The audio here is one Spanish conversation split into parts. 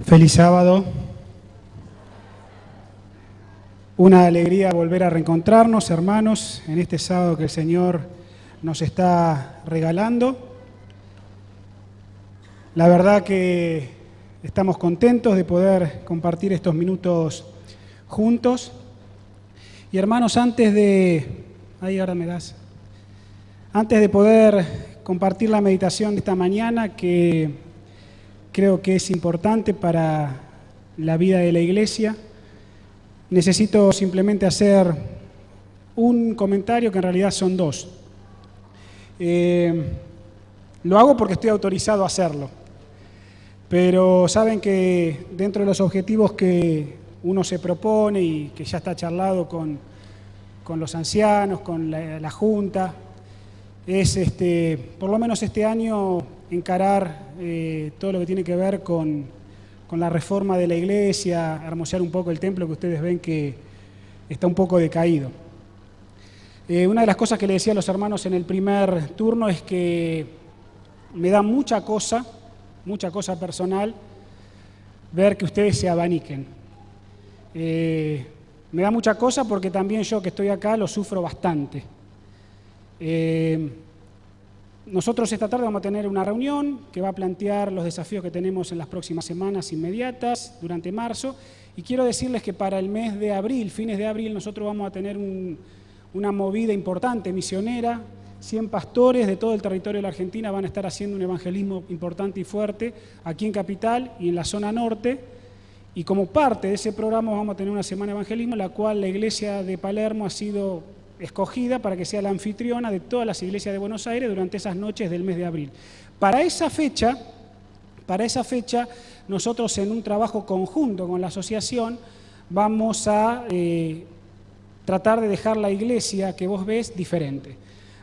Feliz sábado. Una alegría volver a reencontrarnos, hermanos, en este sábado que el Señor nos está regalando. La verdad que estamos contentos de poder compartir estos minutos juntos. Y hermanos, antes de poder compartir la meditación de esta mañana, que creo que es importante para la vida de la iglesia, necesito simplemente hacer un comentario que en realidad son dos. Lo hago porque estoy autorizado a hacerlo, pero saben que dentro de los objetivos que uno se propone y que ya está charlado con los ancianos, con la Junta, es por lo menos este año encarar todo lo que tiene que ver con la reforma de la iglesia, hermosear un poco el templo que ustedes ven que está un poco decaído. Una de las cosas que le decía a los hermanos en el primer turno es que me da mucha cosa personal ver que ustedes se abaniquen. Me da mucha cosa porque también yo que estoy acá lo sufro bastante. Nosotros esta tarde vamos a tener una reunión que va a plantear los desafíos que tenemos en las próximas semanas inmediatas, durante marzo, y quiero decirles que para el mes de abril, fines de abril, nosotros vamos a tener una movida importante, misionera. 100 pastores de todo el territorio de la Argentina van a estar haciendo un evangelismo importante y fuerte aquí en Capital y en la zona norte, y como parte de ese programa vamos a tener una semana de evangelismo, en la cual la iglesia de Palermo ha sido escogida para que sea la anfitriona de todas las iglesias de Buenos Aires durante esas noches del mes de abril. Para esa fecha, nosotros en un trabajo conjunto con la asociación vamos a tratar de dejar la iglesia que vos ves diferente.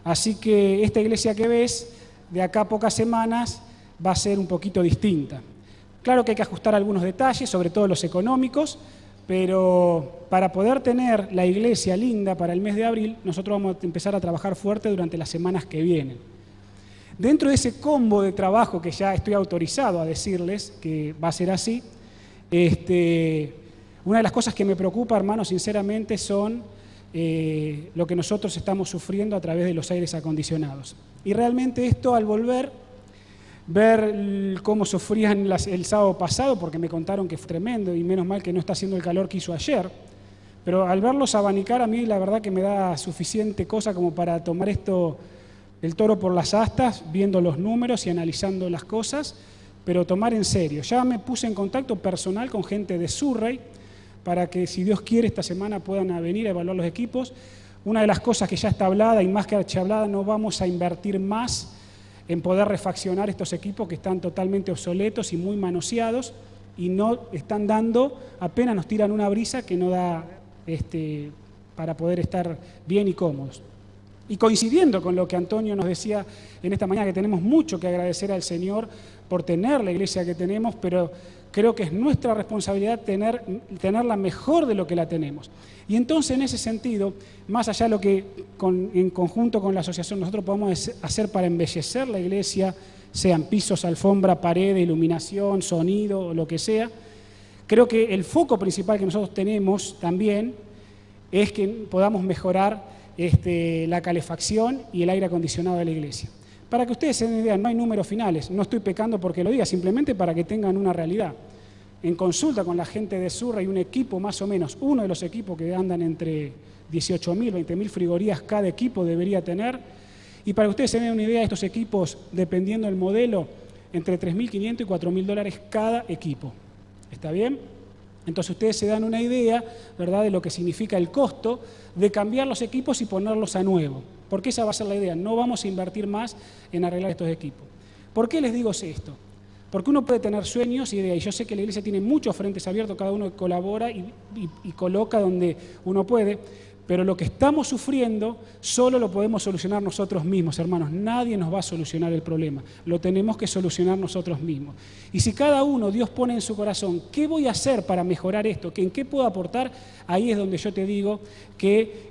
Así que esta iglesia que ves, de acá a pocas semanas, va a ser un poquito distinta. Claro que hay que ajustar algunos detalles, sobre todo los económicos, pero para poder tener la iglesia linda para el mes de abril, nosotros vamos a empezar a trabajar fuerte durante las semanas que vienen. Dentro de ese combo de trabajo que ya estoy autorizado a decirles que va a ser así, una de las cosas que me preocupa, hermanos, sinceramente, son lo que nosotros estamos sufriendo a través de los aires acondicionados. Y realmente esto, al ver cómo sufrían el sábado pasado, porque me contaron que fue tremendo y menos mal que no está haciendo el calor que hizo ayer, pero al verlos abanicar a mí la verdad que me da suficiente cosa como para tomar el toro por las astas, viendo los números y analizando las cosas, pero tomar en serio. Ya me puse en contacto personal con gente de Surrey para que, si Dios quiere, esta semana puedan venir a evaluar los equipos. Una de las cosas que ya está hablada, y más que hablada, no vamos a invertir más en poder refaccionar estos equipos que están totalmente obsoletos y muy manoseados y no están dando, apenas nos tiran una brisa que no da para poder estar bien y cómodos. Y coincidiendo con lo que Antonio nos decía en esta mañana, que tenemos mucho que agradecer al Señor por tener la iglesia que tenemos, pero creo que es nuestra responsabilidad tenerla mejor de lo que la tenemos. Y entonces, en ese sentido, más allá de lo que en conjunto con la asociación nosotros podemos hacer para embellecer la iglesia, sean pisos, alfombra, pared, iluminación, sonido, o lo que sea, creo que el foco principal que nosotros tenemos también es que podamos mejorar la calefacción y el aire acondicionado de la iglesia. Para que ustedes se den idea, no hay números finales, no estoy pecando porque lo diga, simplemente para que tengan una realidad. En consulta con la gente de Surrey, un equipo más o menos, uno de los equipos que andan entre 18.000, 20.000 frigorías cada equipo debería tener, y para que ustedes se den una idea, estos equipos, dependiendo del modelo, entre $3.500 y $4.000 cada equipo. ¿Está bien? Entonces ustedes se dan una idea, ¿verdad?, de lo que significa el costo de cambiar los equipos y ponerlos a nuevo. Porque esa va a ser la idea, no vamos a invertir más en arreglar estos equipos. ¿Por qué les digo esto? Porque uno puede tener sueños y ideas, y yo sé que la iglesia tiene muchos frentes abiertos, cada uno colabora y coloca donde uno puede, pero lo que estamos sufriendo solo lo podemos solucionar nosotros mismos, hermanos. Nadie nos va a solucionar el problema, lo tenemos que solucionar nosotros mismos. Y si cada uno, Dios pone en su corazón, ¿qué voy a hacer para mejorar esto? ¿En qué puedo aportar? Ahí es donde yo te digo que,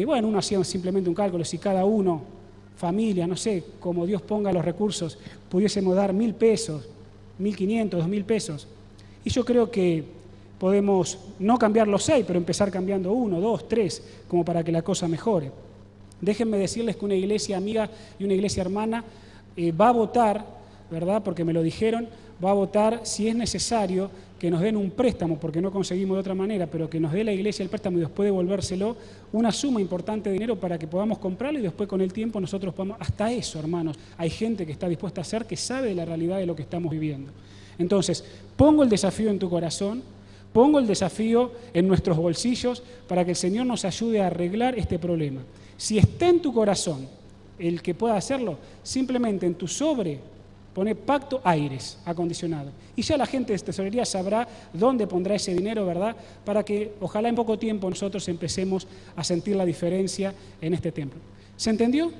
uno hacía simplemente un cálculo, si cada uno, familia, no sé, como Dios ponga los recursos, pudiésemos dar 1.000 pesos, 1.500, 2.000 pesos, Y yo creo que podemos no cambiar los 6, pero empezar cambiando 1, 2, 3, como para que la cosa mejore. Déjenme decirles que una iglesia amiga y una iglesia hermana va a votar, ¿verdad? Porque me lo dijeron, va a votar si es necesario que nos den un préstamo, porque no conseguimos de otra manera, pero que nos dé la iglesia el préstamo y después devolvérselo, una suma importante de dinero para que podamos comprarlo y después con el tiempo nosotros podamos... Hasta eso, hermanos, hay gente que está dispuesta a hacer, que sabe de la realidad de lo que estamos viviendo. Entonces, pongo el desafío en tu corazón, pongo el desafío en nuestros bolsillos para que el Señor nos ayude a arreglar este problema. Si está en tu corazón el que pueda hacerlo, simplemente en tu sobre pone pacto aires acondicionado. Y ya la gente de tesorería sabrá dónde pondrá ese dinero, ¿verdad? Para que ojalá en poco tiempo nosotros empecemos a sentir la diferencia en este templo. ¿Se entendió?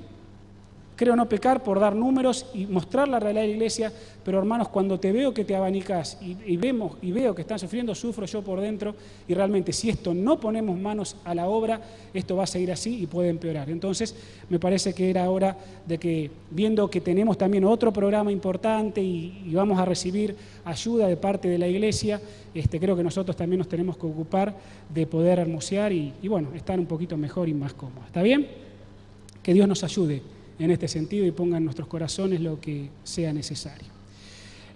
Creo no pecar por dar números y mostrar la realidad de la iglesia, pero hermanos, cuando te veo que te abanicás y veo que están sufriendo, sufro yo por dentro, y realmente si esto no ponemos manos a la obra, esto va a seguir así y puede empeorar. Entonces, me parece que era hora de que, viendo que tenemos también otro programa importante y vamos a recibir ayuda de parte de la iglesia, creo que nosotros también nos tenemos que ocupar de poder hermosear y bueno, estar un poquito mejor y más cómodos. ¿Está bien? Que Dios nos ayude en este sentido y ponga en nuestros corazones lo que sea necesario.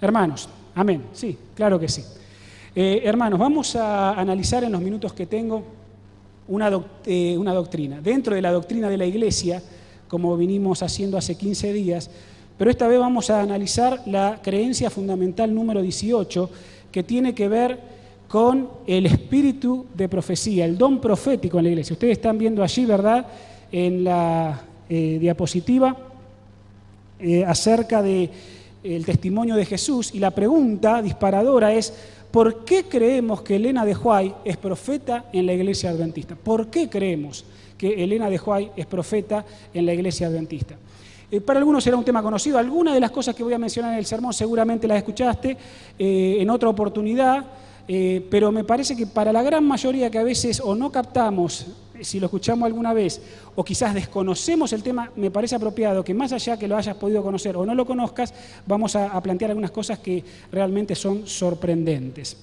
Hermanos, amén, sí, claro que sí. Hermanos, vamos a analizar en los minutos que tengo una doctrina. Dentro de la doctrina de la iglesia, como vinimos haciendo hace 15 días, pero esta vez vamos a analizar la creencia fundamental número 18, que tiene que ver con el espíritu de profecía, el don profético en la iglesia. Ustedes están viendo allí, ¿verdad?, en la diapositiva acerca del testimonio de Jesús, y la pregunta disparadora es: ¿por qué creemos que Elena de White es profeta en la iglesia adventista? ¿Por qué creemos que Elena de White es profeta en la iglesia adventista? Para algunos será un tema conocido. Algunas de las cosas que voy a mencionar en el sermón seguramente las escuchaste en otra oportunidad, pero me parece que para la gran mayoría que a veces o no captamos, si lo escuchamos alguna vez, o quizás desconocemos el tema, me parece apropiado que más allá que lo hayas podido conocer o no lo conozcas, vamos a plantear algunas cosas que realmente son sorprendentes.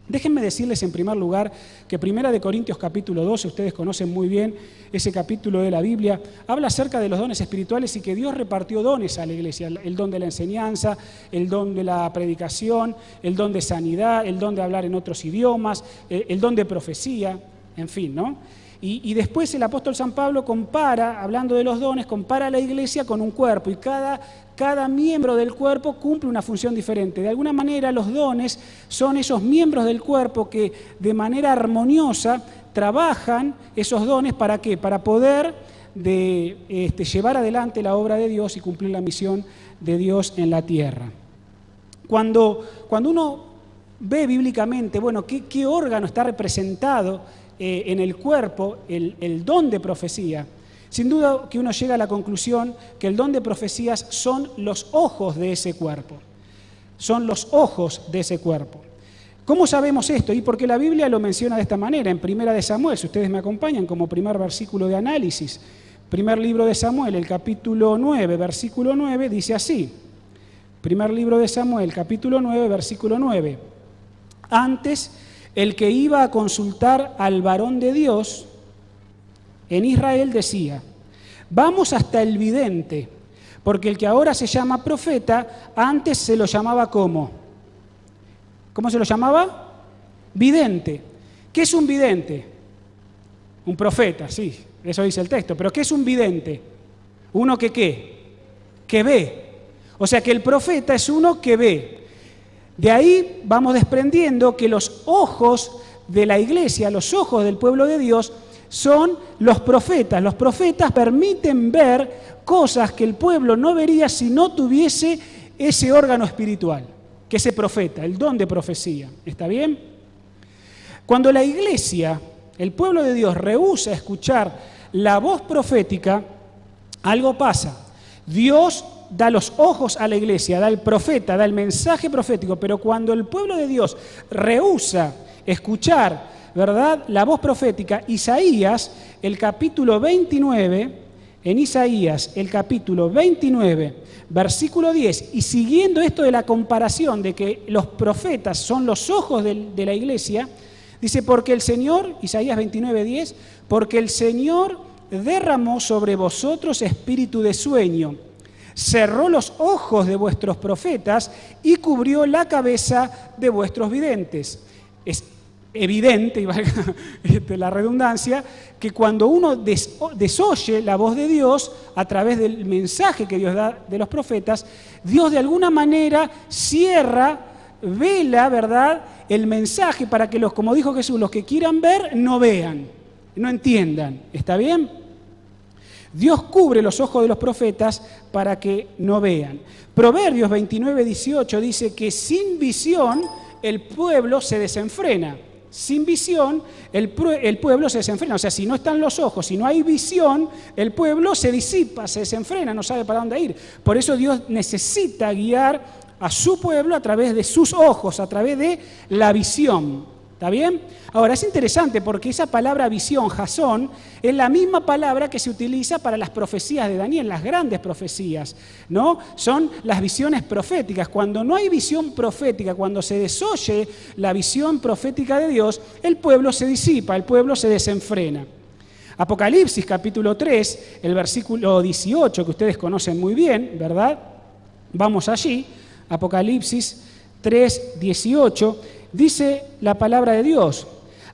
Déjenme decirles en primer lugar que 1 Corintios capítulo 12, ustedes conocen muy bien ese capítulo de la Biblia, habla acerca de los dones espirituales y que Dios repartió dones a la iglesia: el don de la enseñanza, el don de la predicación, el don de sanidad, el don de hablar en otros idiomas, el don de profecía, en fin, ¿no? Y después el apóstol San Pablo compara, hablando de los dones, compara a la iglesia con un cuerpo, y cada miembro del cuerpo cumple una función diferente. De alguna manera los dones son esos miembros del cuerpo que de manera armoniosa trabajan esos dones. ¿Para qué? Para poder llevar adelante la obra de Dios y cumplir la misión de Dios en la tierra. Cuando uno ve bíblicamente, bueno, ¿qué órgano está representado en el cuerpo, el don de profecía? Sin duda que uno llega a la conclusión que el don de profecías son los ojos de ese cuerpo. Son los ojos de ese cuerpo. ¿Cómo sabemos esto? Y porque la Biblia lo menciona de esta manera, en 1 Samuel, si ustedes me acompañan como primer versículo de análisis. Primer libro de Samuel, el capítulo 9, versículo 9, dice así. Primer libro de Samuel, capítulo 9, versículo 9. Antes, el que iba a consultar al varón de Dios en Israel decía: vamos hasta el vidente, porque el que ahora se llama profeta, antes se lo llamaba ¿cómo? ¿Cómo se lo llamaba? Vidente. ¿Qué es un vidente? Un profeta, sí, eso dice el texto. Pero ¿qué es un vidente? Uno que ¿qué? Que ve. O sea que el profeta es uno que ve. De ahí vamos desprendiendo que los ojos de la iglesia, los ojos del pueblo de Dios, son los profetas. Los profetas permiten ver cosas que el pueblo no vería si no tuviese ese órgano espiritual, que ese profeta, el don de profecía. ¿Está bien? Cuando la iglesia, el pueblo de Dios, rehúsa escuchar la voz profética, algo pasa. Dios da los ojos a la iglesia, da el profeta, da el mensaje profético, pero cuando el pueblo de Dios rehúsa escuchar, ¿verdad?, la voz profética, Isaías, el capítulo 29, en Isaías, el capítulo 29, versículo 10, y siguiendo esto de la comparación de que los profetas son los ojos de la iglesia, dice, porque el Señor, Isaías 29, 10, porque el Señor derramó sobre vosotros espíritu de sueño, cerró los ojos de vuestros profetas y cubrió la cabeza de vuestros videntes. Es evidente, y valga la redundancia, que cuando uno desoye la voz de Dios a través del mensaje que Dios da de los profetas, Dios de alguna manera cierra, vela, ¿verdad?, el mensaje para que como dijo Jesús, los que quieran ver, no vean, no entiendan. ¿Está bien? Dios cubre los ojos de los profetas para que no vean. Proverbios 29, 18 dice que sin visión el pueblo se desenfrena. Sin visión el pueblo se desenfrena. O sea, si no están los ojos, si no hay visión, el pueblo se disipa, se desenfrena, no sabe para dónde ir. Por eso Dios necesita guiar a su pueblo a través de sus ojos, a través de la visión. ¿Está bien? Ahora, es interesante porque esa palabra visión, jasón, es la misma palabra que se utiliza para las profecías de Daniel, las grandes profecías, ¿no? Son las visiones proféticas. Cuando no hay visión profética, cuando se desoye la visión profética de Dios, el pueblo se disipa, el pueblo se desenfrena. Apocalipsis capítulo 3, el versículo 18, que ustedes conocen muy bien, ¿verdad? Vamos allí, Apocalipsis 3, 18, dice la palabra de Dios,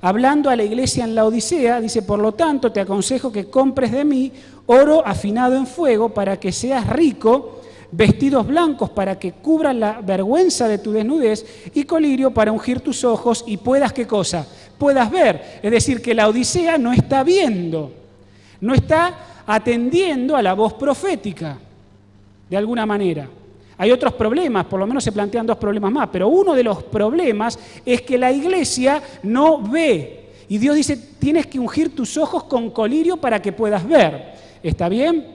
hablando a la iglesia en Laodicea, dice, por lo tanto te aconsejo que compres de mí oro afinado en fuego para que seas rico, vestidos blancos para que cubran la vergüenza de tu desnudez y colirio para ungir tus ojos y puedas, ¿qué cosa? Puedas ver. Es decir, que la Odisea no está viendo, no está atendiendo a la voz profética, de alguna manera. Hay otros problemas, por lo menos se plantean dos problemas más, pero uno de los problemas es que la iglesia no ve. Y Dios dice, tienes que ungir tus ojos con colirio para que puedas ver. ¿Está bien?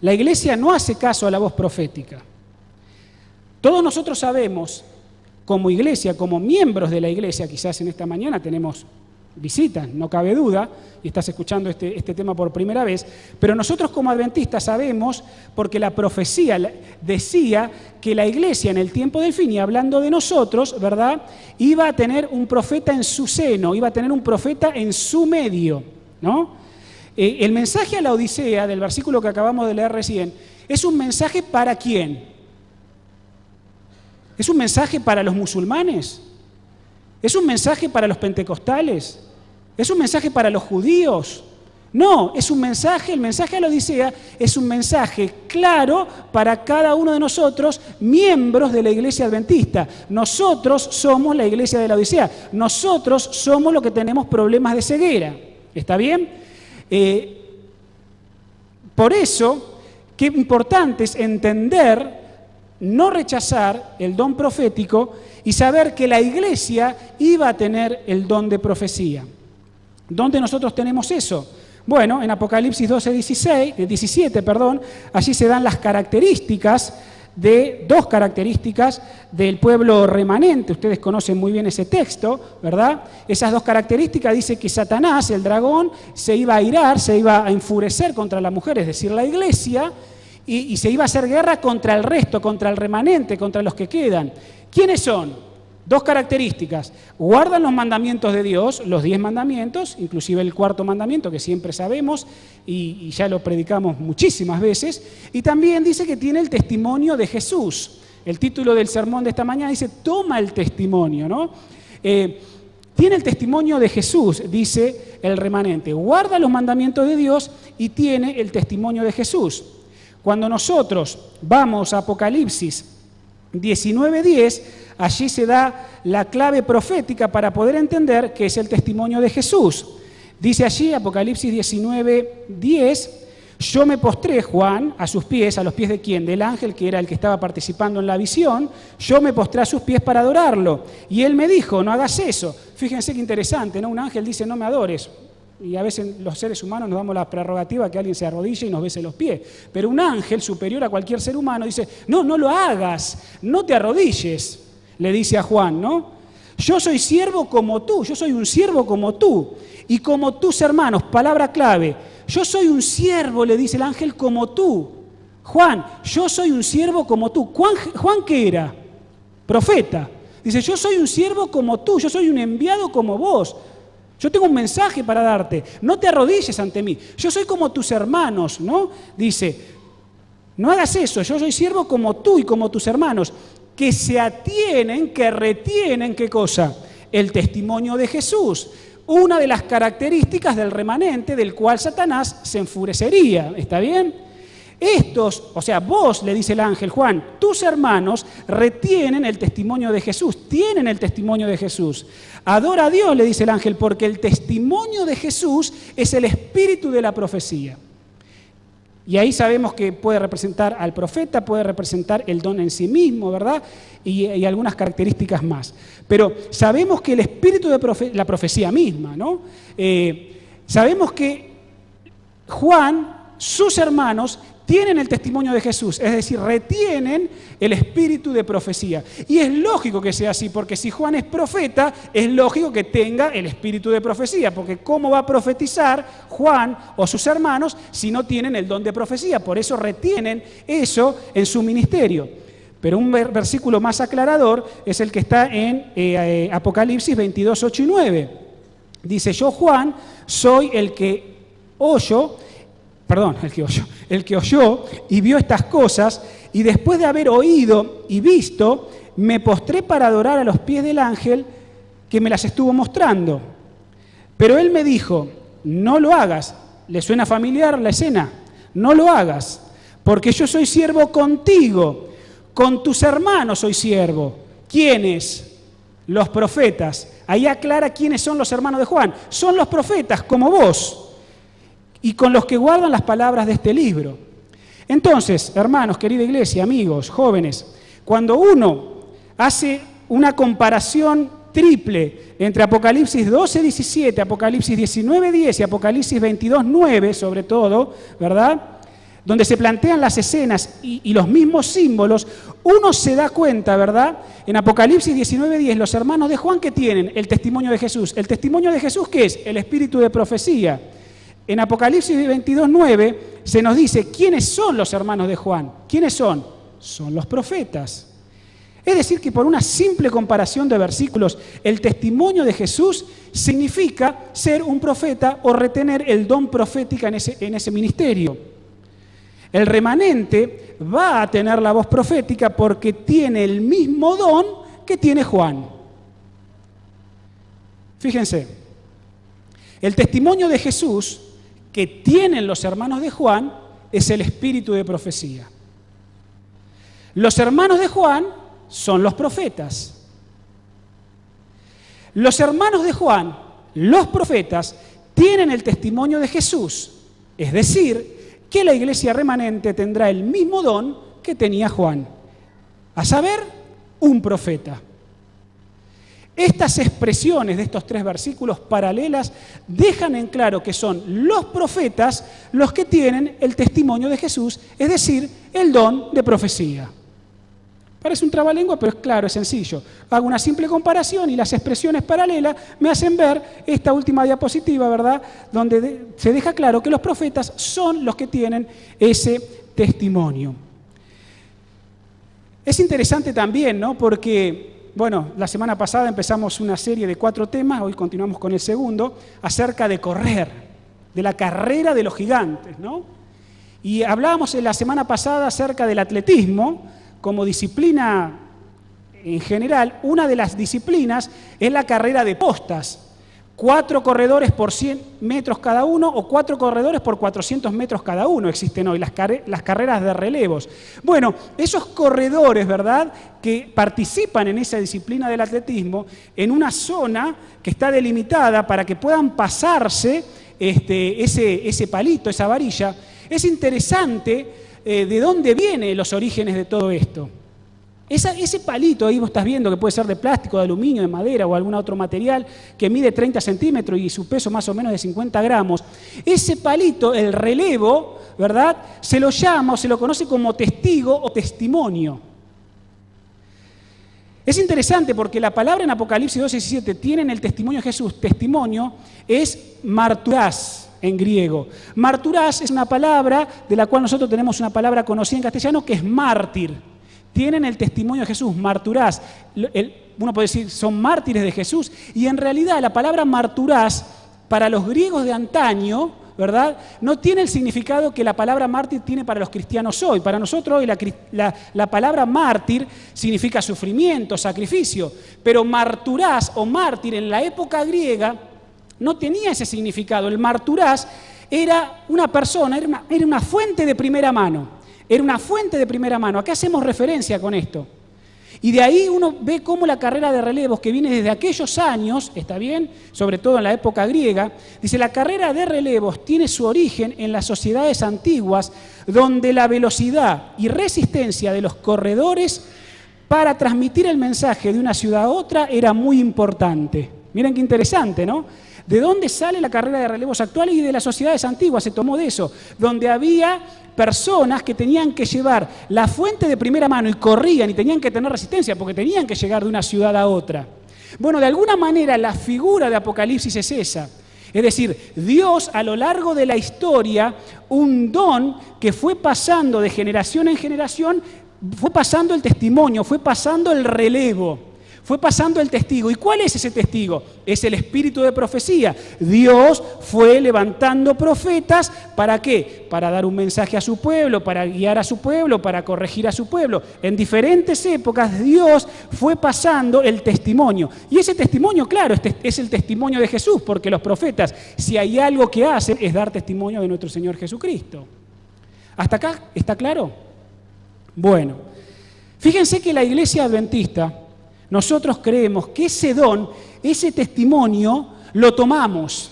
La iglesia no hace caso a la voz profética. Todos nosotros sabemos, como iglesia, como miembros de la iglesia, quizás en esta mañana tenemos visitas, no cabe duda, y estás escuchando este tema por primera vez, pero nosotros como adventistas sabemos, porque la profecía decía que la iglesia en el tiempo del fin, y hablando de nosotros, ¿verdad?, iba a tener un profeta en su seno, iba a tener un profeta en su medio, ¿no? El mensaje a la Odisea, del versículo que acabamos de leer recién, es un mensaje ¿para quién? ¿Es un mensaje para los musulmanes? ¿Es un mensaje para los pentecostales? ¿Es un mensaje para los judíos? No, es un mensaje, el mensaje a la Odisea es un mensaje claro para cada uno de nosotros, miembros de la iglesia adventista. Nosotros somos la iglesia de la Odisea. Nosotros somos los que tenemos problemas de ceguera. ¿Está bien? Por eso, qué importante es entender, no rechazar el don profético y saber que la iglesia iba a tener el don de profecía. ¿Dónde nosotros tenemos eso? Bueno, en Apocalipsis 17, allí se dan las características dos características del pueblo remanente. Ustedes conocen muy bien ese texto, ¿verdad? Esas dos características dice que Satanás, el dragón, se iba a irar, se iba a enfurecer contra la mujer, es decir, la iglesia, y se iba a hacer guerra contra el resto, contra el remanente, contra los que quedan. ¿Quiénes son? Dos características. Guardan los mandamientos de Dios, los 10 mandamientos, inclusive el cuarto mandamiento que siempre sabemos y ya lo predicamos muchísimas veces. Y también dice que tiene el testimonio de Jesús. El título del sermón de esta mañana dice, toma el testimonio, ¿no? Tiene el testimonio de Jesús, dice el remanente. Guarda los mandamientos de Dios y tiene el testimonio de Jesús. Cuando nosotros vamos a Apocalipsis 19:10, allí se da la clave profética para poder entender que es el testimonio de Jesús. Dice allí, Apocalipsis 19:10, yo me postré, Juan, a sus pies. ¿A los pies de quién? Del ángel, que era el que estaba participando en la visión. Yo me postré a sus pies para adorarlo. Y él me dijo, no hagas eso. Fíjense qué interesante, ¿no? Un ángel dice, no me adores. Y a veces los seres humanos nos damos la prerrogativa que alguien se arrodille y nos bese los pies. Pero un ángel superior a cualquier ser humano dice, no, no lo hagas, no te arrodilles, le dice a Juan, ¿no? Yo soy siervo como tú, yo soy un siervo como tú. Y como tus hermanos, palabra clave, yo soy un siervo, le dice el ángel, como tú. Juan, yo soy un siervo como tú. ¿Juan qué era? Profeta. Dice, yo soy un siervo como tú, yo soy un enviado como vos. Yo tengo un mensaje para darte. No te arrodilles ante mí. Yo soy como tus hermanos, ¿no? Dice, no hagas eso, yo soy siervo como tú y como tus hermanos, que se atienen, que retienen, ¿qué cosa? El testimonio de Jesús. Una de las características del remanente del cual Satanás se enfurecería. ¿Está bien? Estos, o sea, vos, le dice el ángel, Juan, tus hermanos retienen el testimonio de Jesús, tienen el testimonio de Jesús. Adora a Dios, le dice el ángel, porque el testimonio de Jesús es el espíritu de la profecía. Y ahí sabemos que puede representar al profeta, puede representar el don en sí mismo, ¿verdad? Y algunas características más. Pero sabemos que el espíritu de la profecía misma, ¿no? Sabemos que Juan, sus hermanos, tienen el testimonio de Jesús, es decir, retienen el espíritu de profecía. Y es lógico que sea así, porque si Juan es profeta, es lógico que tenga el espíritu de profecía, porque ¿cómo va a profetizar Juan o sus hermanos si no tienen el don de profecía? Por eso retienen eso en su ministerio. Pero un versículo más aclarador es el que está en Apocalipsis 22, 8 y 9. Dice, yo Juan soy el que oyó y vio estas cosas, y después de haber oído y visto, me postré para adorar a los pies del ángel que me las estuvo mostrando. Pero él me dijo, no lo hagas. ¿Le suena familiar la escena? No lo hagas, porque yo soy siervo contigo, con tus hermanos soy siervo. ¿Quiénes? Los profetas. Ahí aclara quiénes son los hermanos de Juan. Son los profetas, como vos, y con los que guardan las palabras de este libro. Entonces, hermanos, querida iglesia, amigos, jóvenes, cuando uno hace una comparación triple entre Apocalipsis 12, 17, Apocalipsis 19, 10 y Apocalipsis 22, 9, sobre todo, ¿verdad?, donde se plantean las escenas y los mismos símbolos, uno se da cuenta, ¿verdad? En Apocalipsis 19, 10, los hermanos de Juan, ¿qué tienen? El testimonio de Jesús. ¿El testimonio de Jesús qué es? El espíritu de profecía. En Apocalipsis 22, 9 se nos dice quiénes son los hermanos de Juan. ¿Quiénes son? Son los profetas. Es decir, que por una simple comparación de versículos, el testimonio de Jesús significa ser un profeta o retener el don profético en ese ministerio. El remanente va a tener la voz profética porque tiene el mismo don que tiene Juan. Fíjense, el testimonio de Jesús que tienen los hermanos de Juan es el espíritu de profecía. Los hermanos de Juan son los profetas. Los hermanos de Juan, los profetas, tienen el testimonio de Jesús, es decir, que la iglesia remanente tendrá el mismo don que tenía Juan, a saber, un profeta. Estas expresiones de estos tres versículos paralelas dejan en claro que son los profetas los que tienen el testimonio de Jesús, es decir, el don de profecía. Parece un trabalengua, pero es claro, es sencillo. Hago una simple comparación y las expresiones paralelas me hacen ver esta última diapositiva, ¿verdad?, donde se deja claro que los profetas son los que tienen ese testimonio. Es interesante también, ¿no?, porque bueno, la semana pasada empezamos una serie de 4 temas, hoy continuamos con el segundo, acerca de correr, de la carrera de los gigantes, ¿no? Y hablábamos en la semana pasada acerca del atletismo como disciplina en general. Una de las disciplinas es la carrera de postas. 4 corredores por 100 metros cada uno o 4 corredores por 400 metros cada uno existen hoy, las carreras de relevos. Bueno, esos corredores, ¿verdad?, que participan en esa disciplina del atletismo, en una zona que está delimitada para que puedan pasarse ese palito, esa varilla, es interesante de dónde vienen los orígenes de todo esto. Ese palito ahí vos estás viendo que puede ser de plástico, de aluminio, de madera o algún otro material que mide 30 centímetros y su peso más o menos de 50 gramos. Ese palito, el relevo, ¿verdad?, se lo llama o se lo conoce como testigo o testimonio. Es interesante porque la palabra en Apocalipsis 2:17 tienen el testimonio de Jesús. Testimonio es marturás. en griego. Marturás es una palabra de la cual nosotros tenemos una palabra conocida en castellano que es mártir. Tienen el testimonio de Jesús, marturás. Uno puede decir, son mártires de Jesús. Y en realidad la palabra marturás, para los griegos de antaño, ¿verdad?, no tiene el significado que la palabra mártir tiene para los cristianos hoy. Para nosotros hoy la palabra mártir significa sufrimiento, sacrificio. Pero marturás o mártir en la época griega no tenía ese significado. El marturás era una persona, era una fuente de primera mano. Era una fuente de primera mano. Acá hacemos referencia con esto. Y de ahí uno ve cómo la carrera de relevos, que viene desde aquellos años, ¿está bien?, sobre todo en la época griega, dice, la carrera de relevos tiene su origen en las sociedades antiguas, donde la velocidad y resistencia de los corredores para transmitir el mensaje de una ciudad a otra era muy importante. Miren qué interesante, ¿no? ¿De dónde sale la carrera de relevos actual? Y de las sociedades antiguas, se tomó de eso, donde había personas que tenían que llevar la fuente de primera mano y corrían y tenían que tener resistencia porque tenían que llegar de una ciudad a otra. Bueno, de alguna manera la figura de Apocalipsis es esa. Es decir, Dios a lo largo de la historia, un don que fue pasando de generación en generación, fue pasando el testimonio, fue pasando el relevo. Fue pasando el testigo. ¿Y cuál es ese testigo? Es el espíritu de profecía. Dios fue levantando profetas, ¿para qué? Para dar un mensaje a su pueblo, para guiar a su pueblo, para corregir a su pueblo. En diferentes épocas Dios fue pasando el testimonio. Y ese testimonio, claro, es el testimonio de Jesús, porque los profetas, si hay algo que hacen, es dar testimonio de nuestro Señor Jesucristo. ¿Hasta acá está claro? Bueno, fíjense que la Iglesia Adventista, nosotros creemos que ese don, ese testimonio, lo tomamos.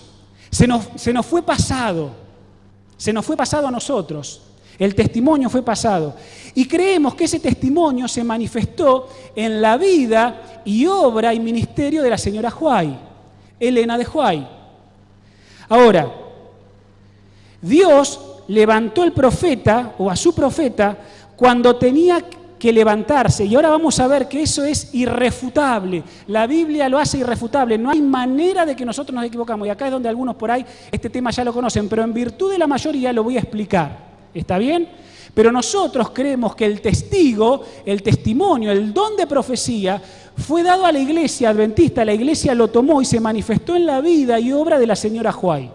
Se nos fue pasado. Se nos fue pasado a nosotros. El testimonio fue pasado. Y creemos que ese testimonio se manifestó en la vida y obra y ministerio de la señora White, Elena de White. Ahora, Dios levantó el profeta, o a su profeta, cuando tenía que levantarse, y ahora vamos a ver que eso es irrefutable. La Biblia lo hace irrefutable, no hay manera de que nosotros nos equivocamos, y acá es donde algunos por ahí este tema ya lo conocen, pero en virtud de la mayoría lo voy a explicar, ¿está bien? Pero nosotros creemos que el testigo, el testimonio, el don de profecía fue dado a la Iglesia Adventista, la Iglesia lo tomó y se manifestó en la vida y obra de la señora White,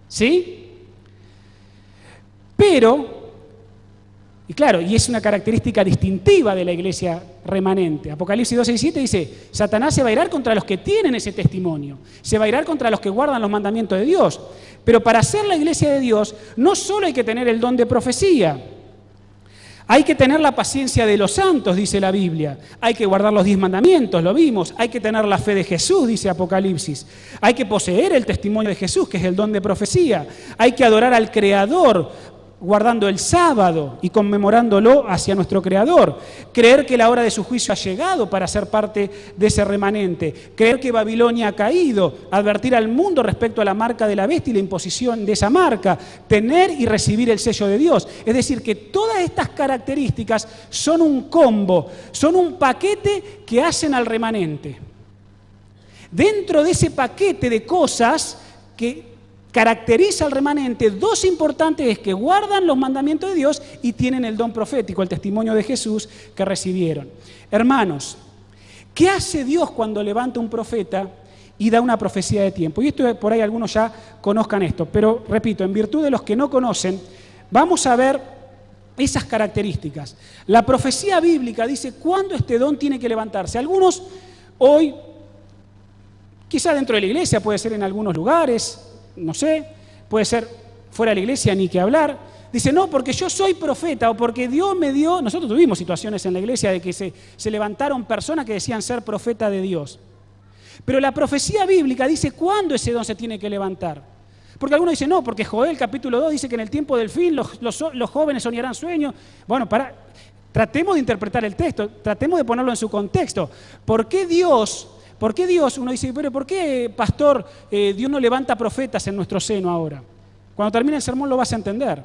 ¿sí? Pero y claro, y es una característica distintiva de la iglesia remanente. Apocalipsis 2:17 dice, Satanás se va a irar contra los que tienen ese testimonio, se va a irar contra los que guardan los mandamientos de Dios. Pero para ser la iglesia de Dios, no solo hay que tener el don de profecía, hay que tener la paciencia de los santos, dice la Biblia. Hay que guardar los 10 mandamientos, lo vimos. Hay que tener la fe de Jesús, dice Apocalipsis. Hay que poseer el testimonio de Jesús, que es el don de profecía. Hay que adorar al Creador, guardando el sábado y conmemorándolo hacia nuestro Creador. Creer que la hora de su juicio ha llegado para ser parte de ese remanente. Creer que Babilonia ha caído. Advertir al mundo respecto a la marca de la bestia y la imposición de esa marca. Tener y recibir el sello de Dios. Es decir, que todas estas características son un combo, son un paquete que hacen al remanente. Dentro de ese paquete de cosas que caracteriza al remanente, dos importantes es que guardan los mandamientos de Dios y tienen el don profético, el testimonio de Jesús que recibieron. Hermanos, ¿qué hace Dios cuando levanta un profeta y da una profecía de tiempo? Y esto por ahí algunos ya conozcan esto, pero repito, en virtud de los que no conocen, vamos a ver esas características. La profecía bíblica dice cuándo este don tiene que levantarse. Algunos hoy, quizá dentro de la iglesia, puede ser en algunos lugares, no sé, puede ser fuera de la iglesia, ni que hablar. Dice, no, porque yo soy profeta o porque Dios me dio. Nosotros tuvimos situaciones en la iglesia de que se levantaron personas que decían ser profeta de Dios. Pero la profecía bíblica dice cuándo ese don se tiene que levantar. Porque algunos dicen, no, porque Joel capítulo 2 dice que en el tiempo del fin los jóvenes soñarán sueños. Bueno, tratemos de interpretar el texto, tratemos de ponerlo en su contexto. ¿Por qué Dios, uno dice, pero por qué, pastor, Dios no levanta profetas en nuestro seno ahora? Cuando termine el sermón lo vas a entender.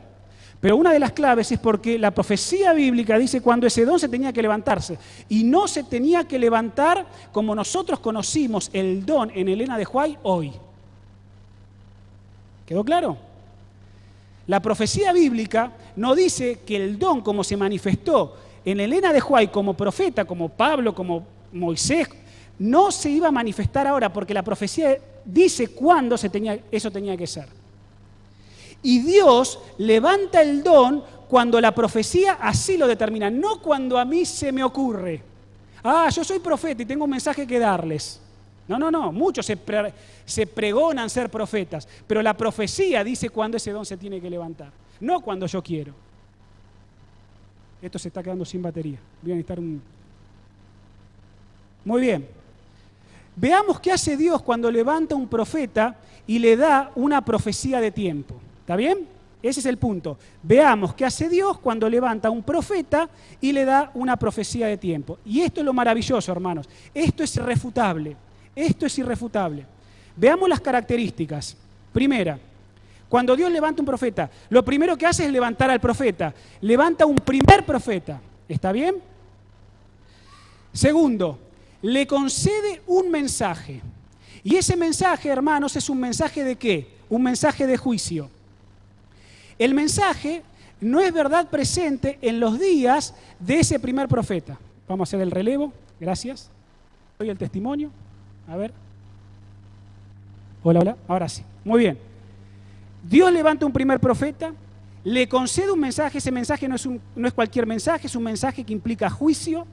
Pero una de las claves es porque la profecía bíblica dice cuando ese don se tenía que levantarse. Y no se tenía que levantar como nosotros conocimos el don en Elena de White hoy. ¿Quedó claro? La profecía bíblica no dice que el don, como se manifestó en Elena de Huay como profeta, como Pablo, como Moisés, no se iba a manifestar ahora, porque la profecía dice cuándo eso tenía que ser. Y Dios levanta el don cuando la profecía así lo determina, no cuando a mí se me ocurre. Yo soy profeta y tengo un mensaje que darles. No, muchos se pregonan ser profetas, pero la profecía dice cuándo ese don se tiene que levantar, no cuando yo quiero. Esto se está quedando sin batería. Voy a necesitar un... Muy bien. Veamos qué hace Dios cuando levanta un profeta y le da una profecía de tiempo. ¿Está bien? Ese es el punto. Veamos qué hace Dios cuando levanta un profeta y le da una profecía de tiempo. Y esto es lo maravilloso, hermanos. Esto es irrefutable. Esto es irrefutable. Veamos las características. Primera, cuando Dios levanta un profeta, lo primero que hace es levantar al profeta. Levanta un primer profeta. ¿Está bien? Segundo, le concede un mensaje. Y ese mensaje, hermanos, es un mensaje ¿de qué? Un mensaje de juicio. El mensaje no es verdad presente en los días de ese primer profeta. Vamos a hacer el relevo. Gracias. Doy el testimonio. A ver. Hola. Ahora sí. Muy bien. Dios levanta un primer profeta, le concede un mensaje. Ese mensaje no es cualquier mensaje, es un mensaje que implica juicio.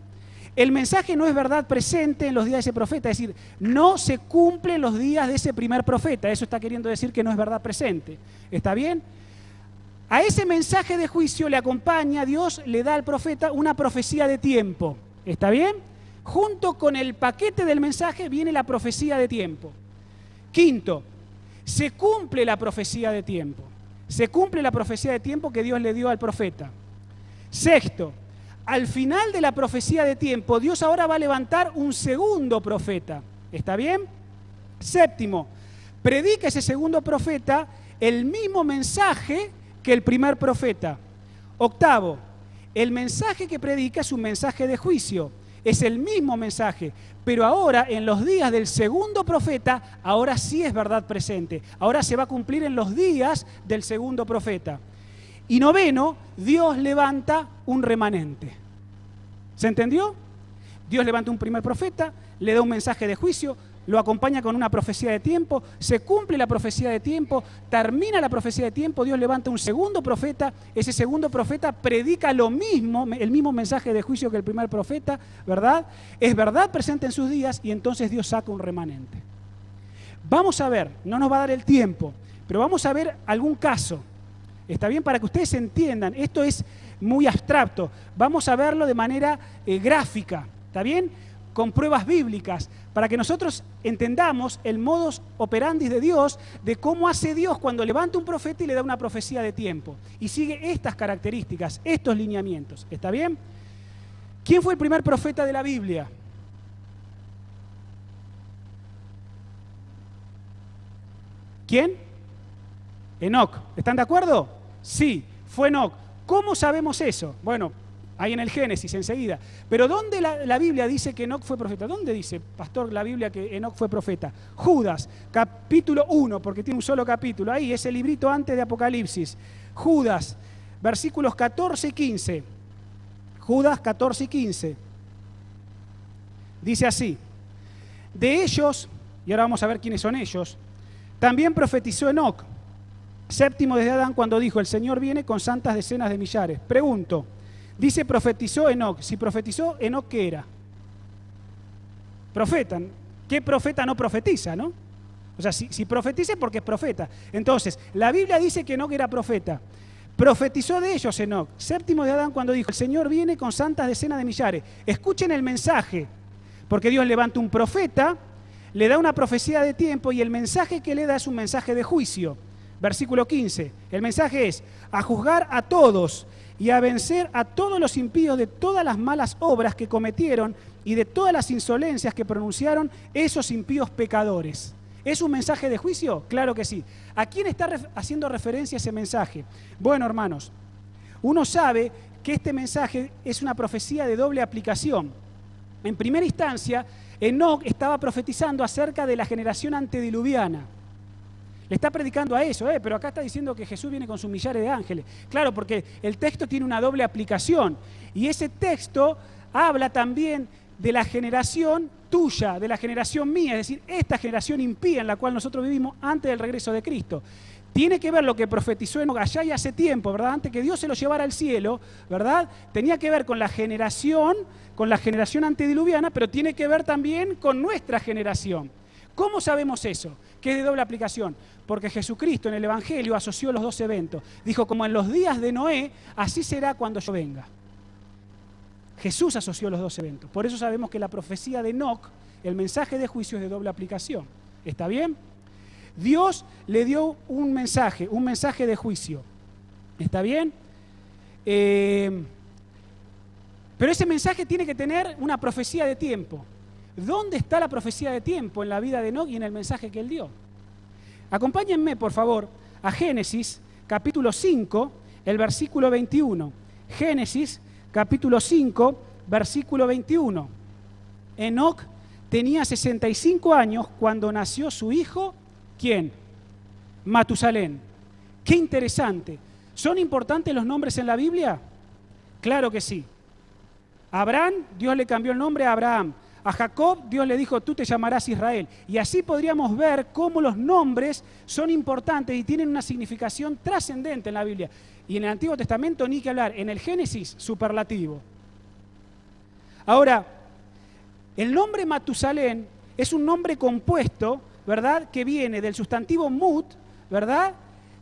El mensaje no es verdad presente en los días de ese profeta, es decir, no se cumplen los días de ese primer profeta. Eso está queriendo decir que no es verdad presente. ¿Está bien? A ese mensaje de juicio le acompaña, Dios le da al profeta una profecía de tiempo. ¿Está bien? Junto con el paquete del mensaje viene la profecía de tiempo. Quinto, se cumple la profecía de tiempo. Se cumple la profecía de tiempo que Dios le dio al profeta. Sexto, al final de la profecía de tiempo, Dios ahora va a levantar un segundo profeta. ¿Está bien? Séptimo, predica ese segundo profeta el mismo mensaje que el primer profeta. Octavo, el mensaje que predica es un mensaje de juicio. Es el mismo mensaje, pero ahora en los días del segundo profeta, ahora sí es verdad presente. Ahora se va a cumplir en los días del segundo profeta. Y noveno, Dios levanta un remanente. ¿Se entendió? Dios levanta un primer profeta, le da un mensaje de juicio, lo acompaña con una profecía de tiempo, se cumple la profecía de tiempo, termina la profecía de tiempo, Dios levanta un segundo profeta, ese segundo profeta predica lo mismo, el mismo mensaje de juicio que el primer profeta, ¿verdad? Es verdad presente en sus días y entonces Dios saca un remanente. Vamos a ver, no nos va a dar el tiempo, pero vamos a ver algún caso. ¿Está bien? Para que ustedes entiendan, esto es muy abstracto, vamos a verlo de manera gráfica, ¿está bien? Con pruebas bíblicas, para que nosotros entendamos el modus operandi de Dios, de cómo hace Dios cuando levanta un profeta y le da una profecía de tiempo. Y sigue estas características, estos lineamientos. ¿Está bien? ¿Quién fue el primer profeta de la Biblia? ¿Quién? Enoc. ¿Están de acuerdo? Sí, fue Enoc. ¿Cómo sabemos eso? Bueno, ahí en el Génesis enseguida. Pero ¿dónde la Biblia dice que Enoc fue profeta? ¿Dónde dice, pastor, la Biblia que Enoc fue profeta? Judas, capítulo 1, porque tiene un solo capítulo. Ahí, ese librito antes de Apocalipsis. Judas, versículos 14 y 15. Judas 14 y 15. Dice así. De ellos, y ahora vamos a ver quiénes son ellos, también profetizó Enoc, séptimo desde Adán, cuando dijo, el Señor viene con santas decenas de millares. Pregunto, dice profetizó Enoc. Si profetizó Enoc, ¿qué era? Profeta. ¿Qué profeta no profetiza, no? O sea, si profetiza es porque es profeta. Entonces, la Biblia dice que Enoc era profeta. Profetizó de ellos Enoc, séptimo de Adán, cuando dijo, el Señor viene con santas decenas de millares. Escuchen el mensaje, porque Dios levanta un profeta, le da una profecía de tiempo y el mensaje que le da es un mensaje de juicio. Versículo 15, el mensaje es, a juzgar a todos y a vencer a todos los impíos de todas las malas obras que cometieron y de todas las insolencias que pronunciaron esos impíos pecadores. ¿Es un mensaje de juicio? Claro que sí. ¿A quién está haciendo referencia ese mensaje? Bueno, hermanos, uno sabe que este mensaje es una profecía de doble aplicación. En primera instancia, Enoc estaba profetizando acerca de la generación antediluviana. Le está predicando a eso, pero acá está diciendo que Jesús viene con sus millares de ángeles. Claro, porque el texto tiene una doble aplicación. Y ese texto habla también de la generación tuya, de la generación mía, es decir, esta generación impía en la cual nosotros vivimos antes del regreso de Cristo. Tiene que ver lo que profetizó Enoc allá y hace tiempo, ¿verdad? Antes que Dios se lo llevara al cielo, ¿verdad? Tenía que ver con la generación antediluviana, pero tiene que ver también con nuestra generación. ¿Cómo sabemos eso? Que es de doble aplicación. Porque Jesucristo en el Evangelio asoció los dos eventos. Dijo, como en los días de Noé, así será cuando yo venga. Jesús asoció los dos eventos. Por eso sabemos que la profecía de Enoc, el mensaje de juicio, es de doble aplicación. ¿Está bien? Dios le dio un mensaje de juicio. ¿Está bien? Pero ese mensaje tiene que tener una profecía de tiempo. ¿Dónde está la profecía de tiempo en la vida de Enoc y en el mensaje que él dio? Acompáñenme, por favor, a Génesis, capítulo 5, el versículo 21. Génesis, capítulo 5, versículo 21. Enoc tenía 65 años cuando nació su hijo, ¿quién? Matusalén. Qué interesante. ¿Son importantes los nombres en la Biblia? Claro que sí. Abraham, Dios le cambió el nombre a Abraham. A Jacob, Dios le dijo, tú te llamarás Israel. Y así podríamos ver cómo los nombres son importantes y tienen una significación trascendente en la Biblia. Y en el Antiguo Testamento ni que hablar. En el Génesis, superlativo. Ahora, el nombre Matusalén es un nombre compuesto, ¿verdad?, que viene del sustantivo mut, ¿verdad?,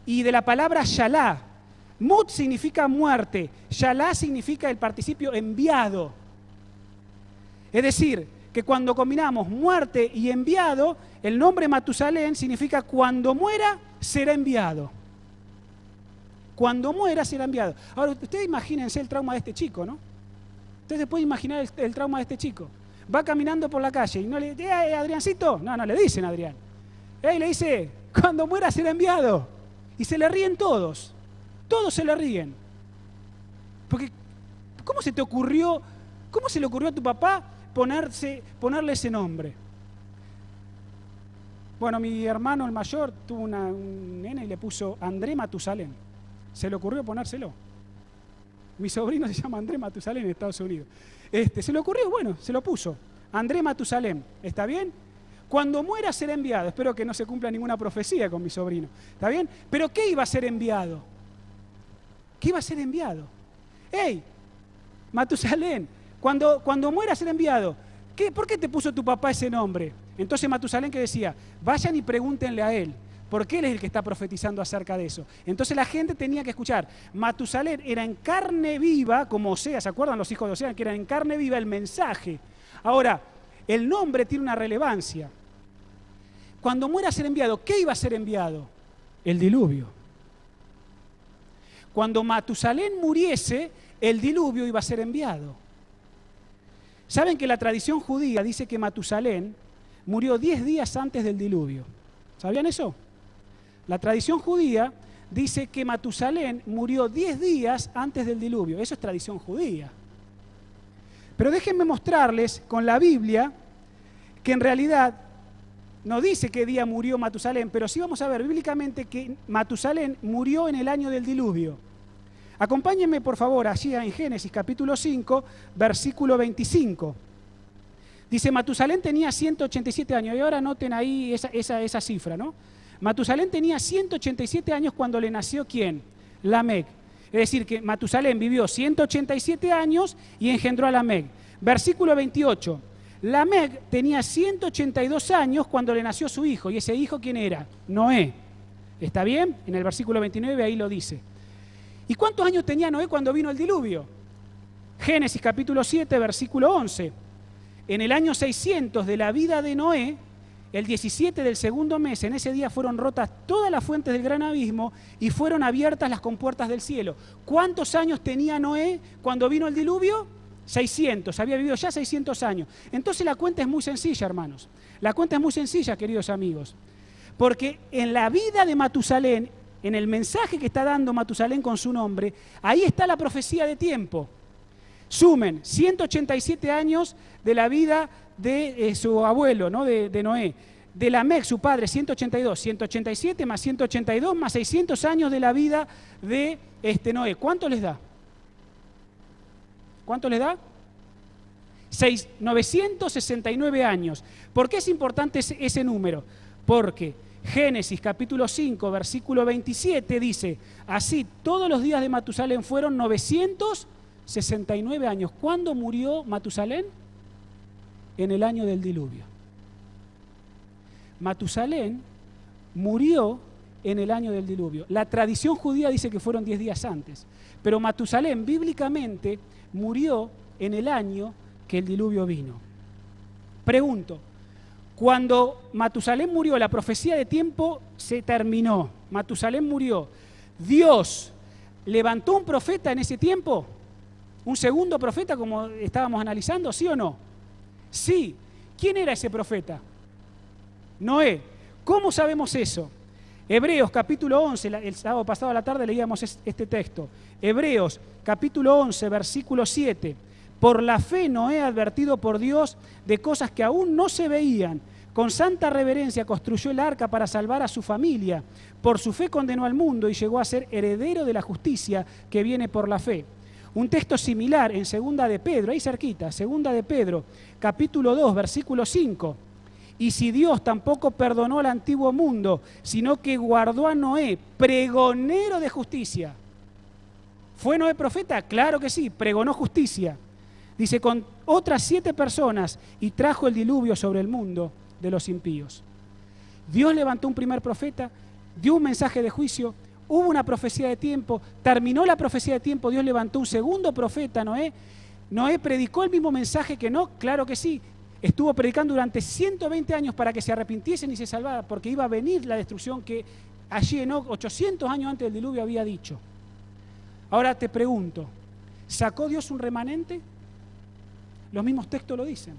y de la palabra shalá. Mut significa muerte, shalá significa el participio enviado. Es decir, que cuando combinamos muerte y enviado, el nombre Matusalén significa cuando muera, será enviado. Cuando muera, será enviado. Ahora, ustedes imagínense el trauma de este chico, ¿no? Ustedes se pueden imaginar el trauma de este chico. Va caminando por la calle y no le dice, Adriancito. No le dicen Adrián. Le dice, cuando muera, será enviado. Y se le ríen todos. Todos se le ríen. Porque, ¿cómo se le ocurrió a tu papá ponerle ese nombre? Bueno, mi hermano, el mayor, tuvo un nene y le puso André Matusalén. Se le ocurrió ponérselo. Mi sobrino se llama André Matusalén en Estados Unidos. Se le ocurrió, bueno, se lo puso. André Matusalén. ¿Está bien? Cuando muera será enviado. Espero que no se cumpla ninguna profecía con mi sobrino. ¿Está bien? ¿Pero qué iba a ser enviado? ¿Qué iba a ser enviado? ¡Ey! Matusalén, cuando muera será enviado. ¿Por qué te puso tu papá ese nombre? Entonces Matusalén, que decía, vayan y pregúntenle a él, porque él es el que está profetizando acerca de eso. Entonces la gente tenía que escuchar. Matusalén era en carne viva, como Oseas, ¿se acuerdan los hijos de Oseas? Que eran en carne viva el mensaje. Ahora, el nombre tiene una relevancia. Cuando muera será enviado, ¿qué iba a ser enviado? El diluvio. Cuando Matusalén muriese, el diluvio iba a ser enviado. ¿Saben que la tradición judía dice que Matusalén murió 10 días antes del diluvio? ¿Sabían eso? La tradición judía dice que Matusalén murió 10 días antes del diluvio. Eso es tradición judía. Pero déjenme mostrarles con la Biblia que en realidad no dice qué día murió Matusalén, pero sí vamos a ver bíblicamente que Matusalén murió en el año del diluvio. Acompáñenme por favor allí en Génesis capítulo 5, versículo 25. Dice, Matusalén tenía 187 años, y ahora noten ahí esa cifra, ¿no? Matusalén tenía 187 años cuando le nació ¿quién? Lamec. Es decir, que Matusalén vivió 187 años y engendró a Lamec. Versículo 28. Lamec tenía 182 años cuando le nació su hijo. ¿Y ese hijo quién era? Noé. ¿Está bien? En el versículo 29 ahí lo dice. ¿Y cuántos años tenía Noé cuando vino el diluvio? Génesis capítulo 7, versículo 11. En el año 600 de la vida de Noé, el 17 del segundo mes, en ese día fueron rotas todas las fuentes del gran abismo y fueron abiertas las compuertas del cielo. ¿Cuántos años tenía Noé cuando vino el diluvio? 600, había vivido ya 600 años. Entonces la cuenta es muy sencilla, hermanos. La cuenta es muy sencilla, queridos amigos. Porque en la vida de Matusalén, en el mensaje que está dando Matusalén con su nombre, ahí está la profecía de tiempo. Sumen 187 años de la vida de su abuelo, ¿no? de Noé. de Lamec, su padre, 182, 187 más 182 más 600 años de la vida de Noé. ¿Cuánto les da? ¿Cuánto les da? 969 años. ¿Por qué es importante ese número? Porque Génesis capítulo 5, versículo 27 dice, así todos los días de Matusalén fueron 969 años. ¿Cuándo murió Matusalén? En el año del diluvio. Matusalén murió en el año del diluvio. La tradición judía dice que fueron 10 días antes, pero Matusalén bíblicamente murió en el año que el diluvio vino. Pregunto, cuando Matusalén murió, la profecía de tiempo se terminó. Matusalén murió. ¿Dios levantó un profeta en ese tiempo? ¿Un segundo profeta como estábamos analizando? ¿Sí o no? Sí. ¿Quién era ese profeta? Noé. ¿Cómo sabemos eso? Hebreos capítulo 11, el sábado pasado a la tarde leíamos este texto. Hebreos capítulo 11, versículo 7. Por la fe Noé, advertido por Dios de cosas que aún no se veían, con santa reverencia construyó el arca para salvar a su familia. Por su fe condenó al mundo y llegó a ser heredero de la justicia que viene por la fe. Un texto similar en 2 de Pedro, ahí cerquita, 2 de Pedro, capítulo 2, versículo 5. Y si Dios tampoco perdonó al antiguo mundo, sino que guardó a Noé, pregonero de justicia. ¿Fue Noé profeta? Claro que sí, pregonó justicia. Dice, con otras 7 personas, y trajo el diluvio sobre el mundo de los impíos. Dios levantó un primer profeta, dio un mensaje de juicio, hubo una profecía de tiempo, terminó la profecía de tiempo, Dios levantó un segundo profeta, Noé. Noé predicó el mismo mensaje que no, claro que sí. Estuvo predicando durante 120 años para que se arrepintiesen y se salvaran, porque iba a venir la destrucción que allí Enoc, 800 años antes del diluvio, había dicho. Ahora te pregunto, ¿sacó Dios un remanente? Los mismos textos lo dicen.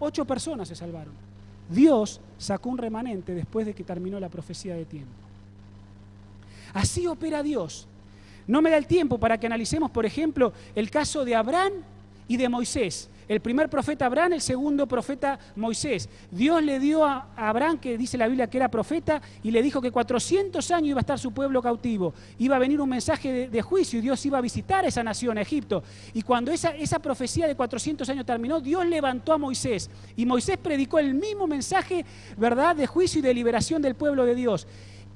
8 personas se salvaron. Dios sacó un remanente después de que terminó la profecía de tiempo. Así opera Dios. No me da el tiempo para que analicemos, por ejemplo, el caso de Abraham y de Moisés. El primer profeta Abraham, el segundo profeta Moisés. Dios le dio a Abraham, que dice la Biblia que era profeta, y le dijo que 400 años iba a estar su pueblo cautivo. Iba a venir un mensaje de juicio y Dios iba a visitar a esa nación, a Egipto. Y cuando esa profecía de 400 años terminó, Dios levantó a Moisés. Y Moisés predicó el mismo mensaje, ¿verdad?, de juicio y de liberación del pueblo de Dios.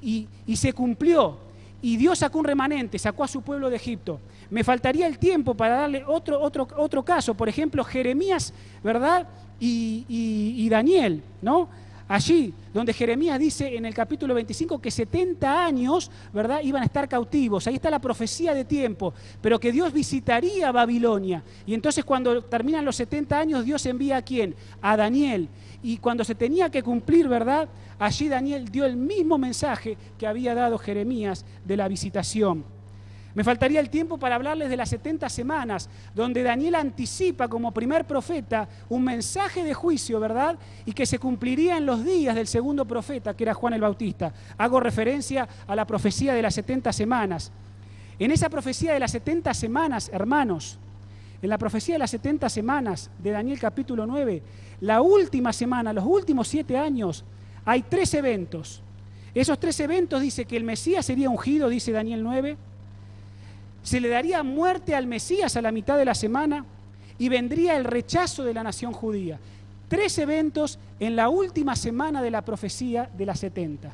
Y se cumplió. Y Dios sacó un remanente, sacó a su pueblo de Egipto. Me faltaría el tiempo para darle otro caso, por ejemplo, Jeremías, ¿verdad? Y Daniel, ¿no? Allí, donde Jeremías dice en el capítulo 25 que 70 años, ¿verdad?, iban a estar cautivos. Ahí está la profecía de tiempo, pero que Dios visitaría a Babilonia. Y entonces cuando terminan los 70 años, Dios envía ¿a quién? A Daniel. Y cuando se tenía que cumplir, ¿verdad?, allí Daniel dio el mismo mensaje que había dado Jeremías de la visitación. Me faltaría el tiempo para hablarles de las 70 semanas, donde Daniel anticipa como primer profeta un mensaje de juicio, ¿verdad?, y que se cumpliría en los días del segundo profeta, que era Juan el Bautista. Hago referencia a la profecía de las 70 semanas. En esa profecía de las 70 semanas, hermanos, en la profecía de las 70 semanas de Daniel capítulo 9, la última semana, los últimos 7 años, hay 3 eventos. Esos 3 eventos dice que el Mesías sería ungido, dice Daniel 9, se le daría muerte al Mesías a la mitad de la semana y vendría el rechazo de la nación judía. 3 eventos en la última semana de la profecía de las 70.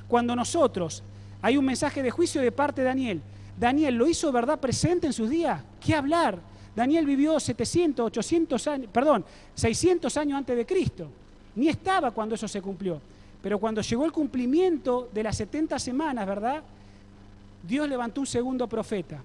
Cuando nosotros, hay un mensaje de juicio de parte de Daniel, Daniel lo hizo, ¿verdad?, presente en sus días. ¿Qué hablar? Daniel vivió 600 años antes de Cristo. Ni estaba cuando eso se cumplió. Pero cuando llegó el cumplimiento de las 70 semanas, ¿verdad?, Dios levantó un segundo profeta.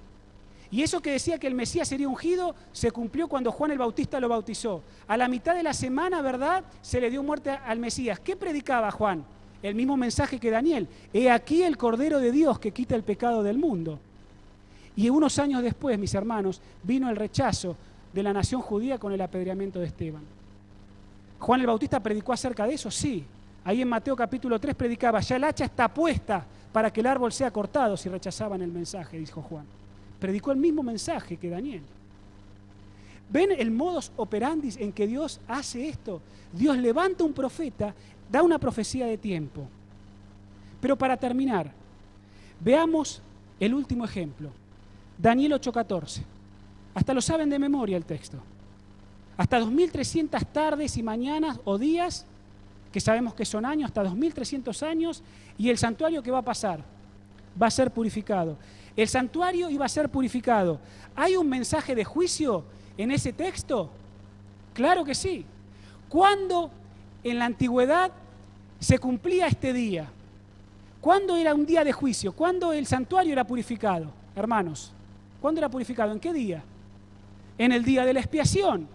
Y eso que decía que el Mesías sería ungido, se cumplió cuando Juan el Bautista lo bautizó. A la mitad de la semana, ¿verdad?, se le dio muerte al Mesías. ¿Qué predicaba Juan? El mismo mensaje que Daniel. He aquí el Cordero de Dios que quita el pecado del mundo. Y unos años después, mis hermanos, vino el rechazo de la nación judía con el apedreamiento de Esteban. ¿Juan el Bautista predicó acerca de eso? Sí. Ahí en Mateo capítulo 3 predicaba, ya el hacha está puesta para que el árbol sea cortado si rechazaban el mensaje, dijo Juan. Predicó el mismo mensaje que Daniel. ¿Ven el modus operandi en que Dios hace esto? Dios levanta un profeta da una profecía de tiempo. Pero para terminar, veamos el último ejemplo. Daniel 8:14. Hasta lo saben de memoria el texto. Hasta 2300 tardes y mañanas o días, que sabemos que son años, hasta 2300 años, y el santuario ¿qué va a pasar? Va a ser purificado. El santuario iba a ser purificado. ¿Hay un mensaje de juicio en ese texto? Claro que sí. ¿Cuándo en la antigüedad se cumplía este día? ¿Cuándo era un día de juicio? ¿Cuándo el santuario era purificado? Hermanos, ¿cuándo era purificado? ¿En qué día? En el día de la expiación.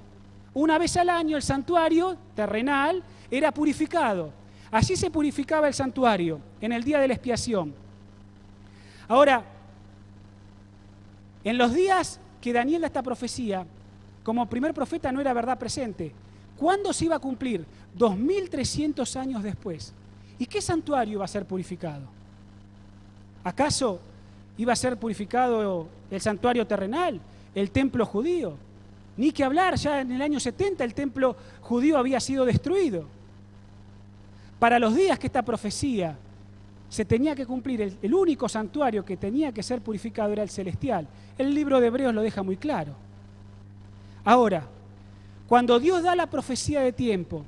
Una vez al año el santuario terrenal era purificado. Allí se purificaba el santuario, en el día de la expiación. Ahora, en los días que Daniel da esta profecía, como primer profeta no era verdad presente. ¿Cuándo se iba a cumplir? 2300 años después. ¿Y qué santuario iba a ser purificado? ¿Acaso iba a ser purificado el santuario terrenal, el templo judío? Ni que hablar, ya en el año 70 el templo judío había sido destruido. Para los días que esta profecía se tenía que cumplir, el único santuario que tenía que ser purificado era el celestial. El libro de Hebreos lo deja muy claro. Ahora, cuando Dios da la profecía de tiempo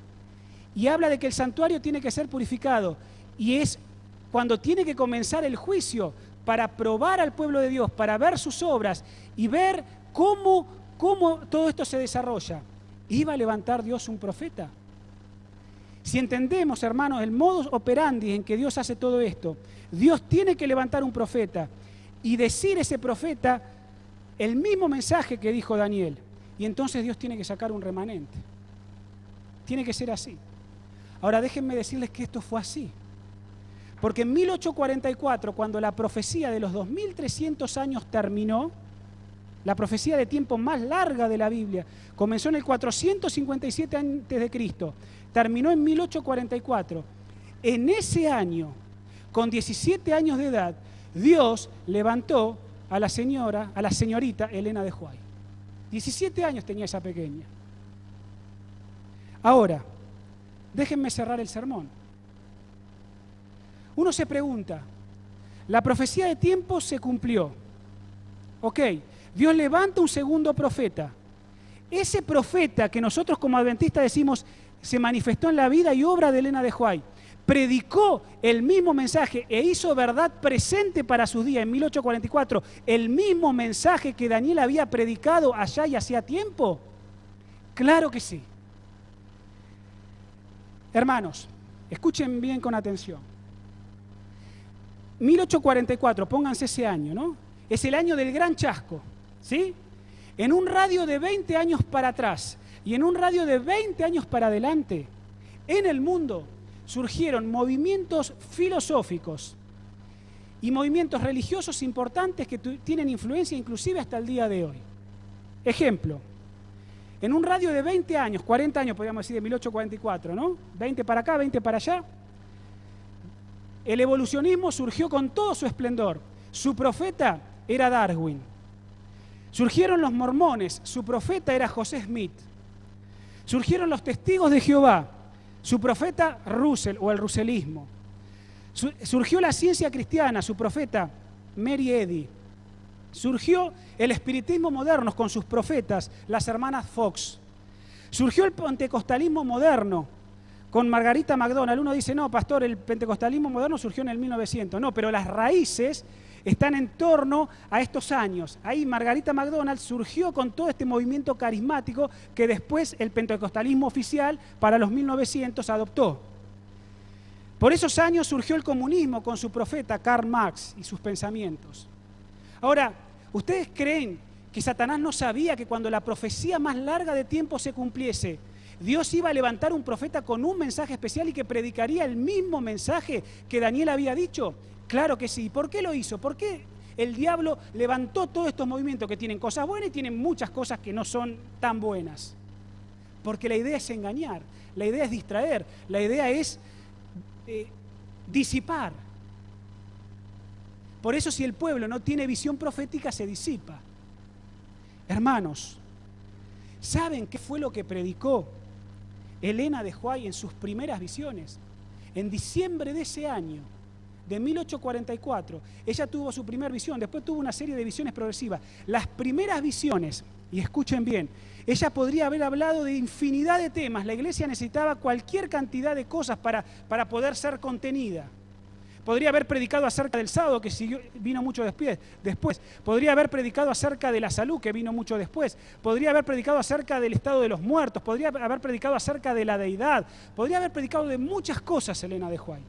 y habla de que el santuario tiene que ser purificado, y es cuando tiene que comenzar el juicio para probar al pueblo de Dios, para ver sus obras y ver cómo todo esto se desarrolla, ¿iba a levantar Dios un profeta? Si entendemos, hermanos, el modus operandi en que Dios hace todo esto, Dios tiene que levantar un profeta y decir ese profeta el mismo mensaje que dijo Daniel. Y entonces Dios tiene que sacar un remanente. Tiene que ser así. Ahora déjenme decirles que esto fue así. Porque en 1844, cuando la profecía de los 2300 años terminó, la profecía de tiempo más larga de la Biblia, comenzó en el 457 a.C., terminó en 1844. En ese año, con 17 años de edad, Dios levantó a la señorita Elena de White. 17 años tenía esa pequeña. Ahora, déjenme cerrar el sermón. Uno se pregunta, la profecía de tiempo se cumplió. Ok, Dios levanta un segundo profeta. Ese profeta que nosotros como adventistas decimos se manifestó en la vida y obra de Elena de White, predicó el mismo mensaje e hizo verdad presente para sus días en 1844, el mismo mensaje que Daniel había predicado allá y hacía tiempo. Claro que sí. Hermanos, escuchen bien con atención. 1844, pónganse ese año, ¿no? Es el año del gran chasco, ¿sí? En un radio de 20 años para atrás y en un radio de 20 años para adelante, en el mundo surgieron movimientos filosóficos y movimientos religiosos importantes que tienen influencia inclusive hasta el día de hoy. Ejemplo, en un radio de 20 años, 40 años podríamos decir de 1844, ¿no? 20 para acá, 20 para allá. El evolucionismo surgió con todo su esplendor. Su profeta era Darwin. Surgieron los mormones, su profeta era José Smith. Surgieron los testigos de Jehová, su profeta Russell o el russellismo. Surgió la ciencia cristiana, su profeta Mary Eddy. Surgió el espiritismo moderno con sus profetas, las hermanas Fox. Surgió el pentecostalismo moderno con Margarita McDonald. Uno dice, no, pastor, el pentecostalismo moderno surgió en el 1900. No, pero las raíces están en torno a estos años. Ahí Margarita McDonald surgió con todo este movimiento carismático que después el pentecostalismo oficial para los 1900 adoptó. Por esos años surgió el comunismo con su profeta Karl Marx y sus pensamientos. Ahora, ¿ustedes creen que Satanás no sabía que cuando la profecía más larga de tiempo se cumpliese, Dios iba a levantar un profeta con un mensaje especial y que predicaría el mismo mensaje que Daniel había dicho? Claro que sí. ¿Por qué lo hizo? ¿Por qué el diablo levantó todos estos movimientos que tienen cosas buenas y tienen muchas cosas que no son tan buenas? Porque la idea es engañar, la idea es distraer, la idea es disipar. Por eso si el pueblo no tiene visión profética se disipa. Hermanos, ¿saben qué fue lo que predicó Elena de White en sus primeras visiones? En diciembre de ese año, de 1844, ella tuvo su primera visión, después tuvo una serie de visiones progresivas. Las primeras visiones, y escuchen bien, ella podría haber hablado de infinidad de temas, la iglesia necesitaba cualquier cantidad de cosas para poder ser contenida. Podría haber predicado acerca del sábado, que vino mucho después. Podría haber predicado acerca de la salud, que vino mucho después. Podría haber predicado acerca del estado de los muertos. Podría haber predicado acerca de la deidad. Podría haber predicado de muchas cosas Elena de White.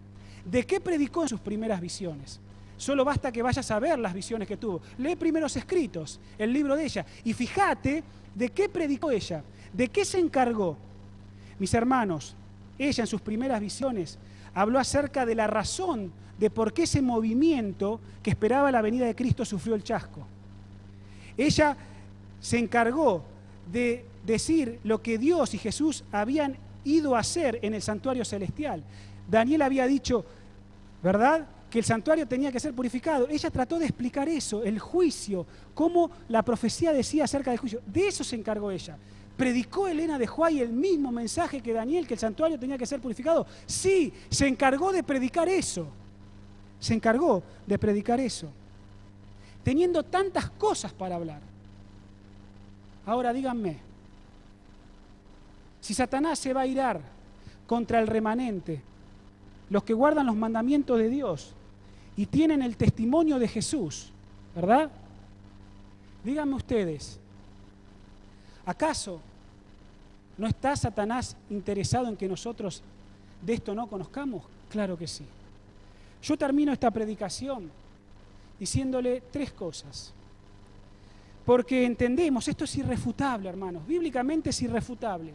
¿De qué predicó en sus primeras visiones? Solo basta que vayas a ver las visiones que tuvo. Lee primeros escritos, el libro de ella, y fíjate de qué predicó ella, de qué se encargó. Mis hermanos, ella en sus primeras visiones habló acerca de la razón de por qué ese movimiento que esperaba la venida de Cristo sufrió el chasco. Ella se encargó de decir lo que Dios y Jesús habían ido a hacer en el santuario celestial. Daniel había dicho, ¿verdad?, que el santuario tenía que ser purificado. Ella trató de explicar eso, el juicio, cómo la profecía decía acerca del juicio. De eso se encargó ella. ¿Predicó Elena de White el mismo mensaje que Daniel, que el santuario tenía que ser purificado? Sí, se encargó de predicar eso. Se encargó de predicar eso. Teniendo tantas cosas para hablar. Ahora díganme, si Satanás se va a irar contra el remanente, los que guardan los mandamientos de Dios y tienen el testimonio de Jesús, ¿verdad? Díganme ustedes, ¿acaso no está Satanás interesado en que nosotros de esto no conozcamos? Claro que sí. Yo termino esta predicación diciéndole 3 cosas. Porque entendemos, esto es irrefutable, hermanos, bíblicamente es irrefutable.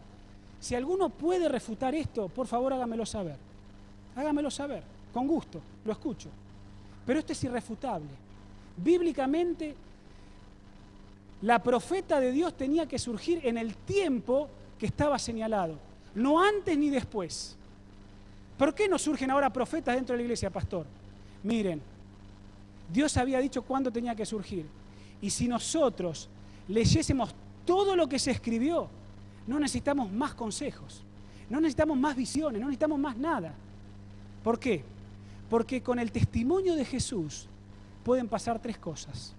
Si alguno puede refutar esto, por favor hágamelo saber. Hágamelo saber, con gusto, lo escucho. Pero esto es irrefutable. Bíblicamente, la profeta de Dios tenía que surgir en el tiempo que estaba señalado, no antes ni después. ¿Por qué no surgen ahora profetas dentro de la iglesia, pastor? Miren, Dios había dicho cuándo tenía que surgir. Y si nosotros leyésemos todo lo que se escribió, no necesitamos más consejos, no necesitamos más visiones, no necesitamos más nada. ¿Por qué? Porque con el testimonio de Jesús pueden pasar 3 cosas.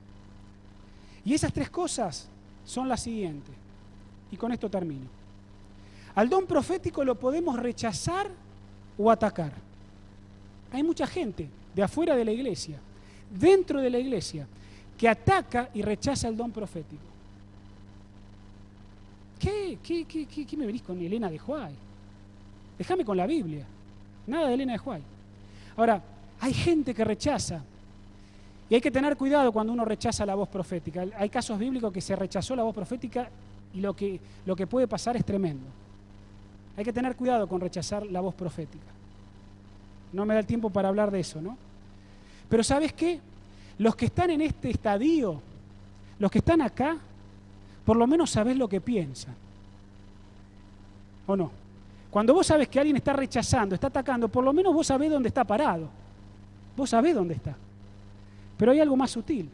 Y esas 3 cosas son las siguientes. Y con esto termino. Al don profético lo podemos rechazar o atacar. Hay mucha gente de afuera de la iglesia, dentro de la iglesia, que ataca y rechaza el don profético. ¿Qué me venís con Elena de White? Déjame con la Biblia. Nada de Elena de White. Ahora, hay gente que rechaza. Y hay que tener cuidado cuando uno rechaza la voz profética. Hay casos bíblicos que se rechazó la voz profética y lo que puede pasar es tremendo. Hay que tener cuidado con rechazar la voz profética. No me da el tiempo para hablar de eso, ¿no? Pero ¿sabes qué? Los que están en este estadio, los que están acá, por lo menos sabés lo que piensan. ¿O no? Cuando vos sabés que alguien está rechazando, está atacando, por lo menos vos sabés dónde está parado. Vos sabés dónde está. Pero hay algo más sutil,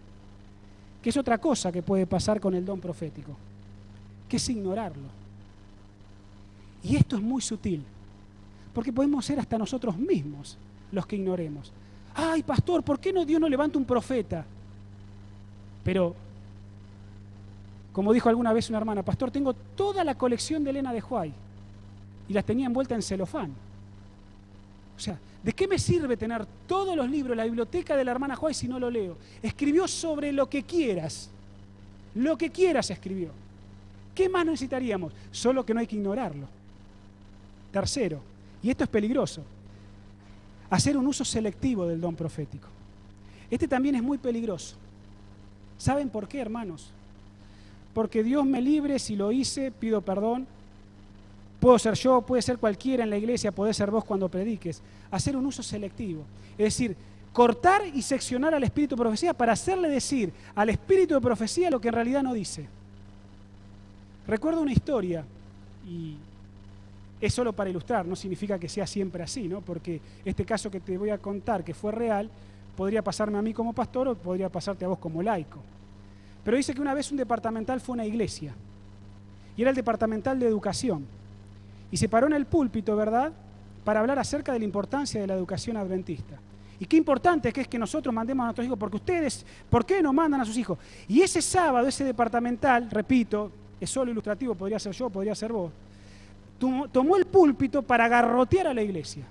que es otra cosa que puede pasar con el don profético, que es ignorarlo. Y esto es muy sutil, porque podemos ser hasta nosotros mismos los que ignoremos. Ay, pastor, ¿por qué Dios no levanta un profeta? Pero, como dijo alguna vez una hermana, pastor, tengo toda la colección de Elena de White y las tenía envuelta en celofán. O sea, ¿de qué me sirve tener todos los libros, la biblioteca de la hermana White si no lo leo? Escribió sobre lo que quieras escribió. ¿Qué más necesitaríamos? Solo que no hay que ignorarlo. Tercero, y esto es peligroso, hacer un uso selectivo del don profético. Este también es muy peligroso. ¿Saben por qué, hermanos? Porque Dios me libre, si lo hice, pido perdón. Puedo ser yo, puede ser cualquiera en la iglesia, puede ser vos cuando prediques. Hacer un uso selectivo. Es decir, cortar y seccionar al espíritu de profecía para hacerle decir al espíritu de profecía lo que en realidad no dice. Recuerdo una historia, y es solo para ilustrar, no significa que sea siempre así, ¿no? Porque este caso que te voy a contar, que fue real, podría pasarme a mí como pastor o podría pasarte a vos como laico. Pero dice que una vez un departamental fue a una iglesia, y era el departamental de educación, y se paró en el púlpito, ¿verdad? para hablar acerca de la importancia de la educación adventista. Y qué importante es que nosotros mandemos a nuestros hijos, porque ustedes, ¿por qué no mandan a sus hijos? Y ese sábado, ese departamental, repito, es solo ilustrativo, podría ser yo, podría ser vos, tomó el púlpito para garrotear a la iglesia.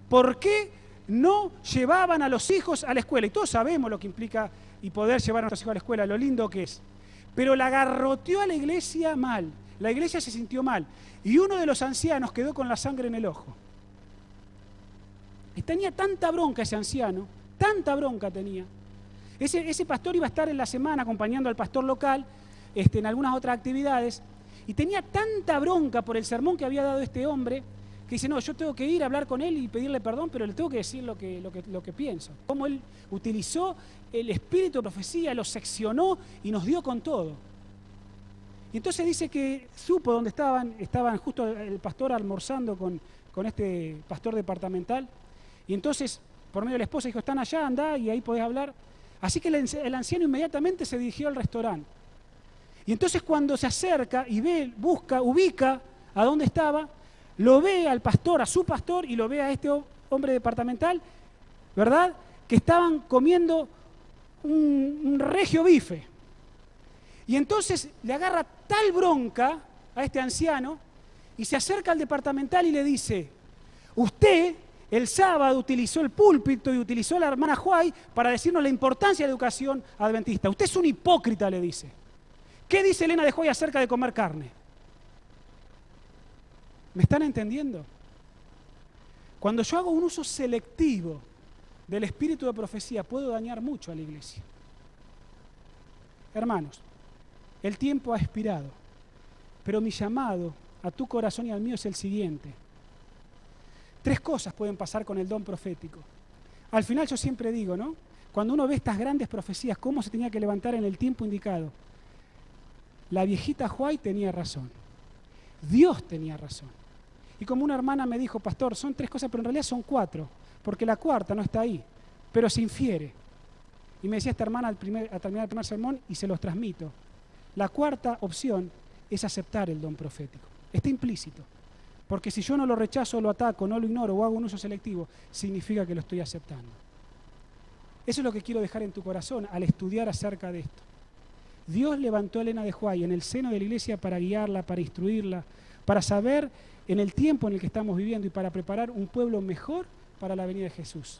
¿Por qué no llevaban a los hijos a la escuela? Y todos sabemos lo que implica y poder llevar a nuestros hijos a la escuela, lo lindo que es. Pero la garroteó a la iglesia mal. La iglesia se sintió mal. Y uno de los ancianos quedó con la sangre en el ojo. Y tenía tanta bronca ese anciano, tanta bronca tenía. Ese pastor iba a estar en la semana acompañando al pastor local en algunas otras actividades. Y tenía tanta bronca por el sermón que había dado este hombre, que dice, no, yo tengo que ir a hablar con él y pedirle perdón, pero le tengo que decir lo que pienso. Cómo él utilizó el espíritu de profecía, lo seccionó y nos dio con todo. Y entonces dice que supo dónde estaban justo el pastor almorzando con este pastor departamental. Y entonces, por medio de la esposa, dijo, están allá, andá y ahí podés hablar. Así que el anciano inmediatamente se dirigió al restaurante. Y entonces cuando se acerca y ve, busca, ubica a dónde estaba, lo ve al pastor, a su pastor, y lo ve a este hombre departamental, ¿verdad? Que estaban comiendo un regio bife. Y entonces le agarra tal bronca a este anciano y se acerca al departamental y le dice, usted el sábado utilizó el púlpito y utilizó a la hermana Juay para decirnos la importancia de la educación adventista. Usted es un hipócrita, le dice. ¿Qué dice Elena de Juay acerca de comer carne? ¿Me están entendiendo? Cuando yo hago un uso selectivo del espíritu de profecía, puedo dañar mucho a la iglesia. Hermanos, el tiempo ha expirado, pero mi llamado a tu corazón y al mío es el siguiente. 3 cosas pueden pasar con el don profético. Al final yo siempre digo, ¿no? Cuando uno ve estas grandes profecías, cómo se tenía que levantar en el tiempo indicado. La viejita Juay tenía razón. Dios tenía razón. Y como una hermana me dijo, pastor, son 3 cosas, pero en realidad son 4, porque la cuarta no está ahí, pero se infiere. Y me decía esta hermana al terminar el primer sermón y se los transmito. La cuarta opción es aceptar el don profético. Está implícito. Porque si yo no lo rechazo, lo ataco, no lo ignoro o hago un uso selectivo, significa que lo estoy aceptando. Eso es lo que quiero dejar en tu corazón al estudiar acerca de esto. Dios levantó a Elena de Juay en el seno de la iglesia para guiarla, para instruirla, para saber en el tiempo en el que estamos viviendo y para preparar un pueblo mejor para la venida de Jesús.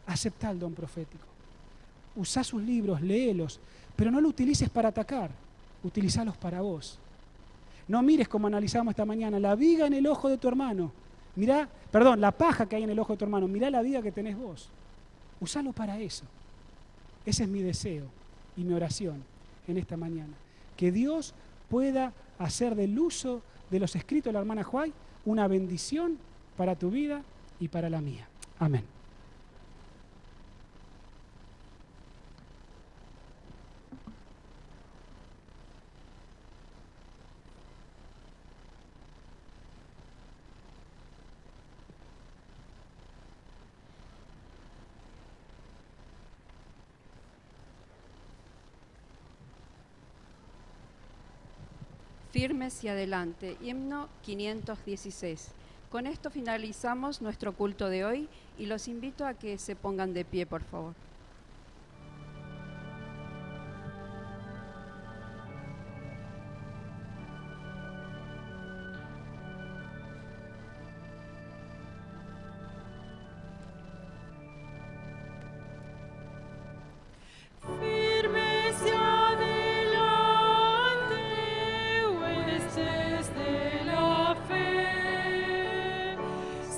Aceptá el don profético. Usá sus libros, léelos, pero no lo utilices para atacar, utilizalos para vos. No mires como analizamos esta mañana, la viga en el ojo de tu hermano. La paja que hay en el ojo de tu hermano, mirá la viga que tenés vos. Usalo para eso. Ese es mi deseo y mi oración en esta mañana. Que Dios pueda hacer del uso de los escritos de la hermana Juay una bendición para tu vida y para la mía. Amén. Firmes y adelante. Himno 516. Con esto finalizamos nuestro culto de hoy y los invito a que se pongan de pie, por favor.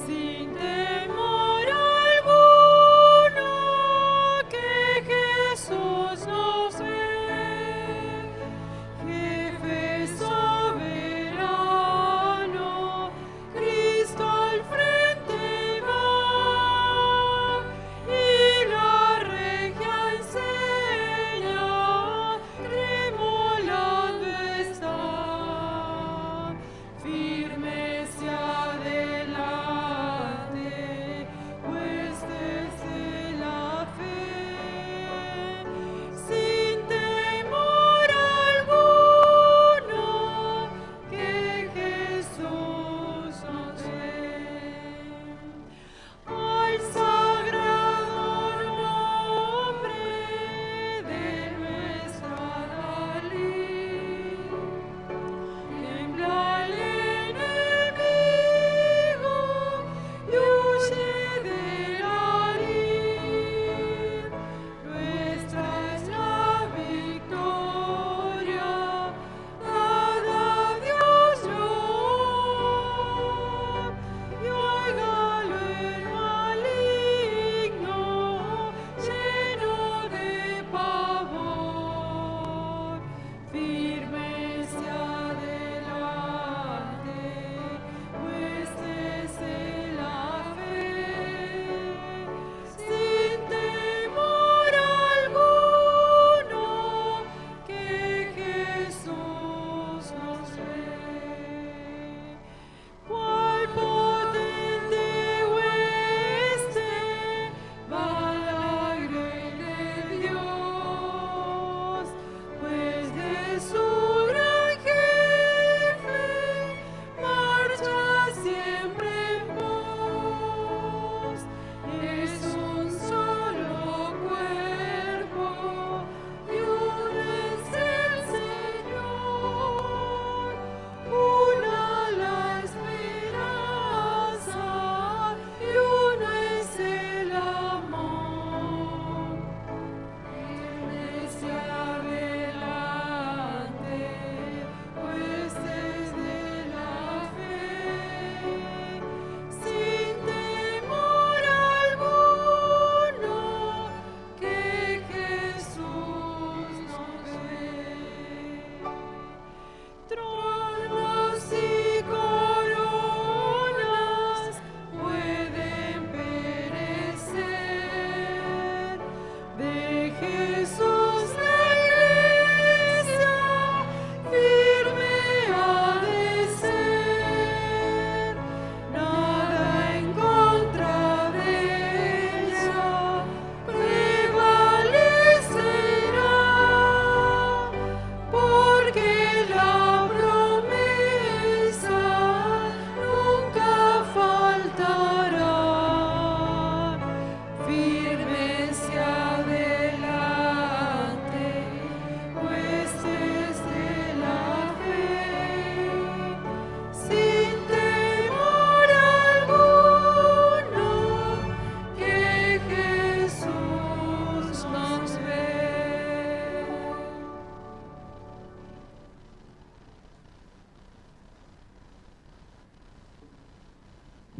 Sin temor alguno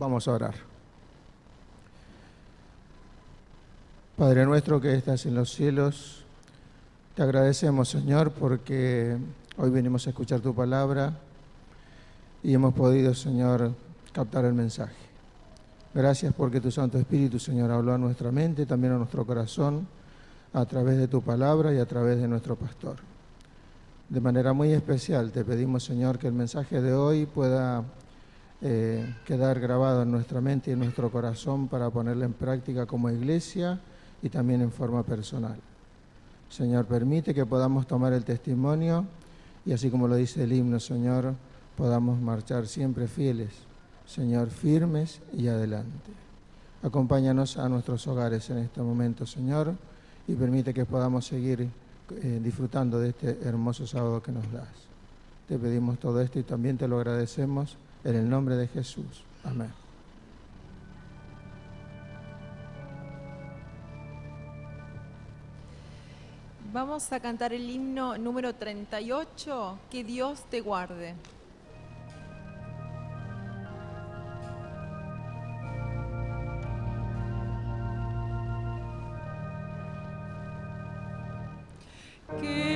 Vamos a orar. Padre nuestro que estás en los cielos, te agradecemos, Señor, porque hoy venimos a escuchar tu palabra y hemos podido, Señor, captar el mensaje. Gracias porque tu Santo Espíritu, Señor, habló a nuestra mente, también a nuestro corazón, a través de tu palabra y a través de nuestro pastor. De manera muy especial te pedimos, Señor, que el mensaje de hoy pueda quedar grabado en nuestra mente y en nuestro corazón para ponerlo en práctica como iglesia y también en forma personal. Señor, permite que podamos tomar el testimonio y así como lo dice el himno, Señor, podamos marchar siempre fieles, Señor, firmes y adelante. Acompáñanos a nuestros hogares en este momento, Señor, y permite que podamos seguir disfrutando de este hermoso sábado que nos das. Te pedimos todo esto y también te lo agradecemos en el nombre de Jesús. Amén. Vamos a cantar el himno número 38, Que Dios te guarde. Que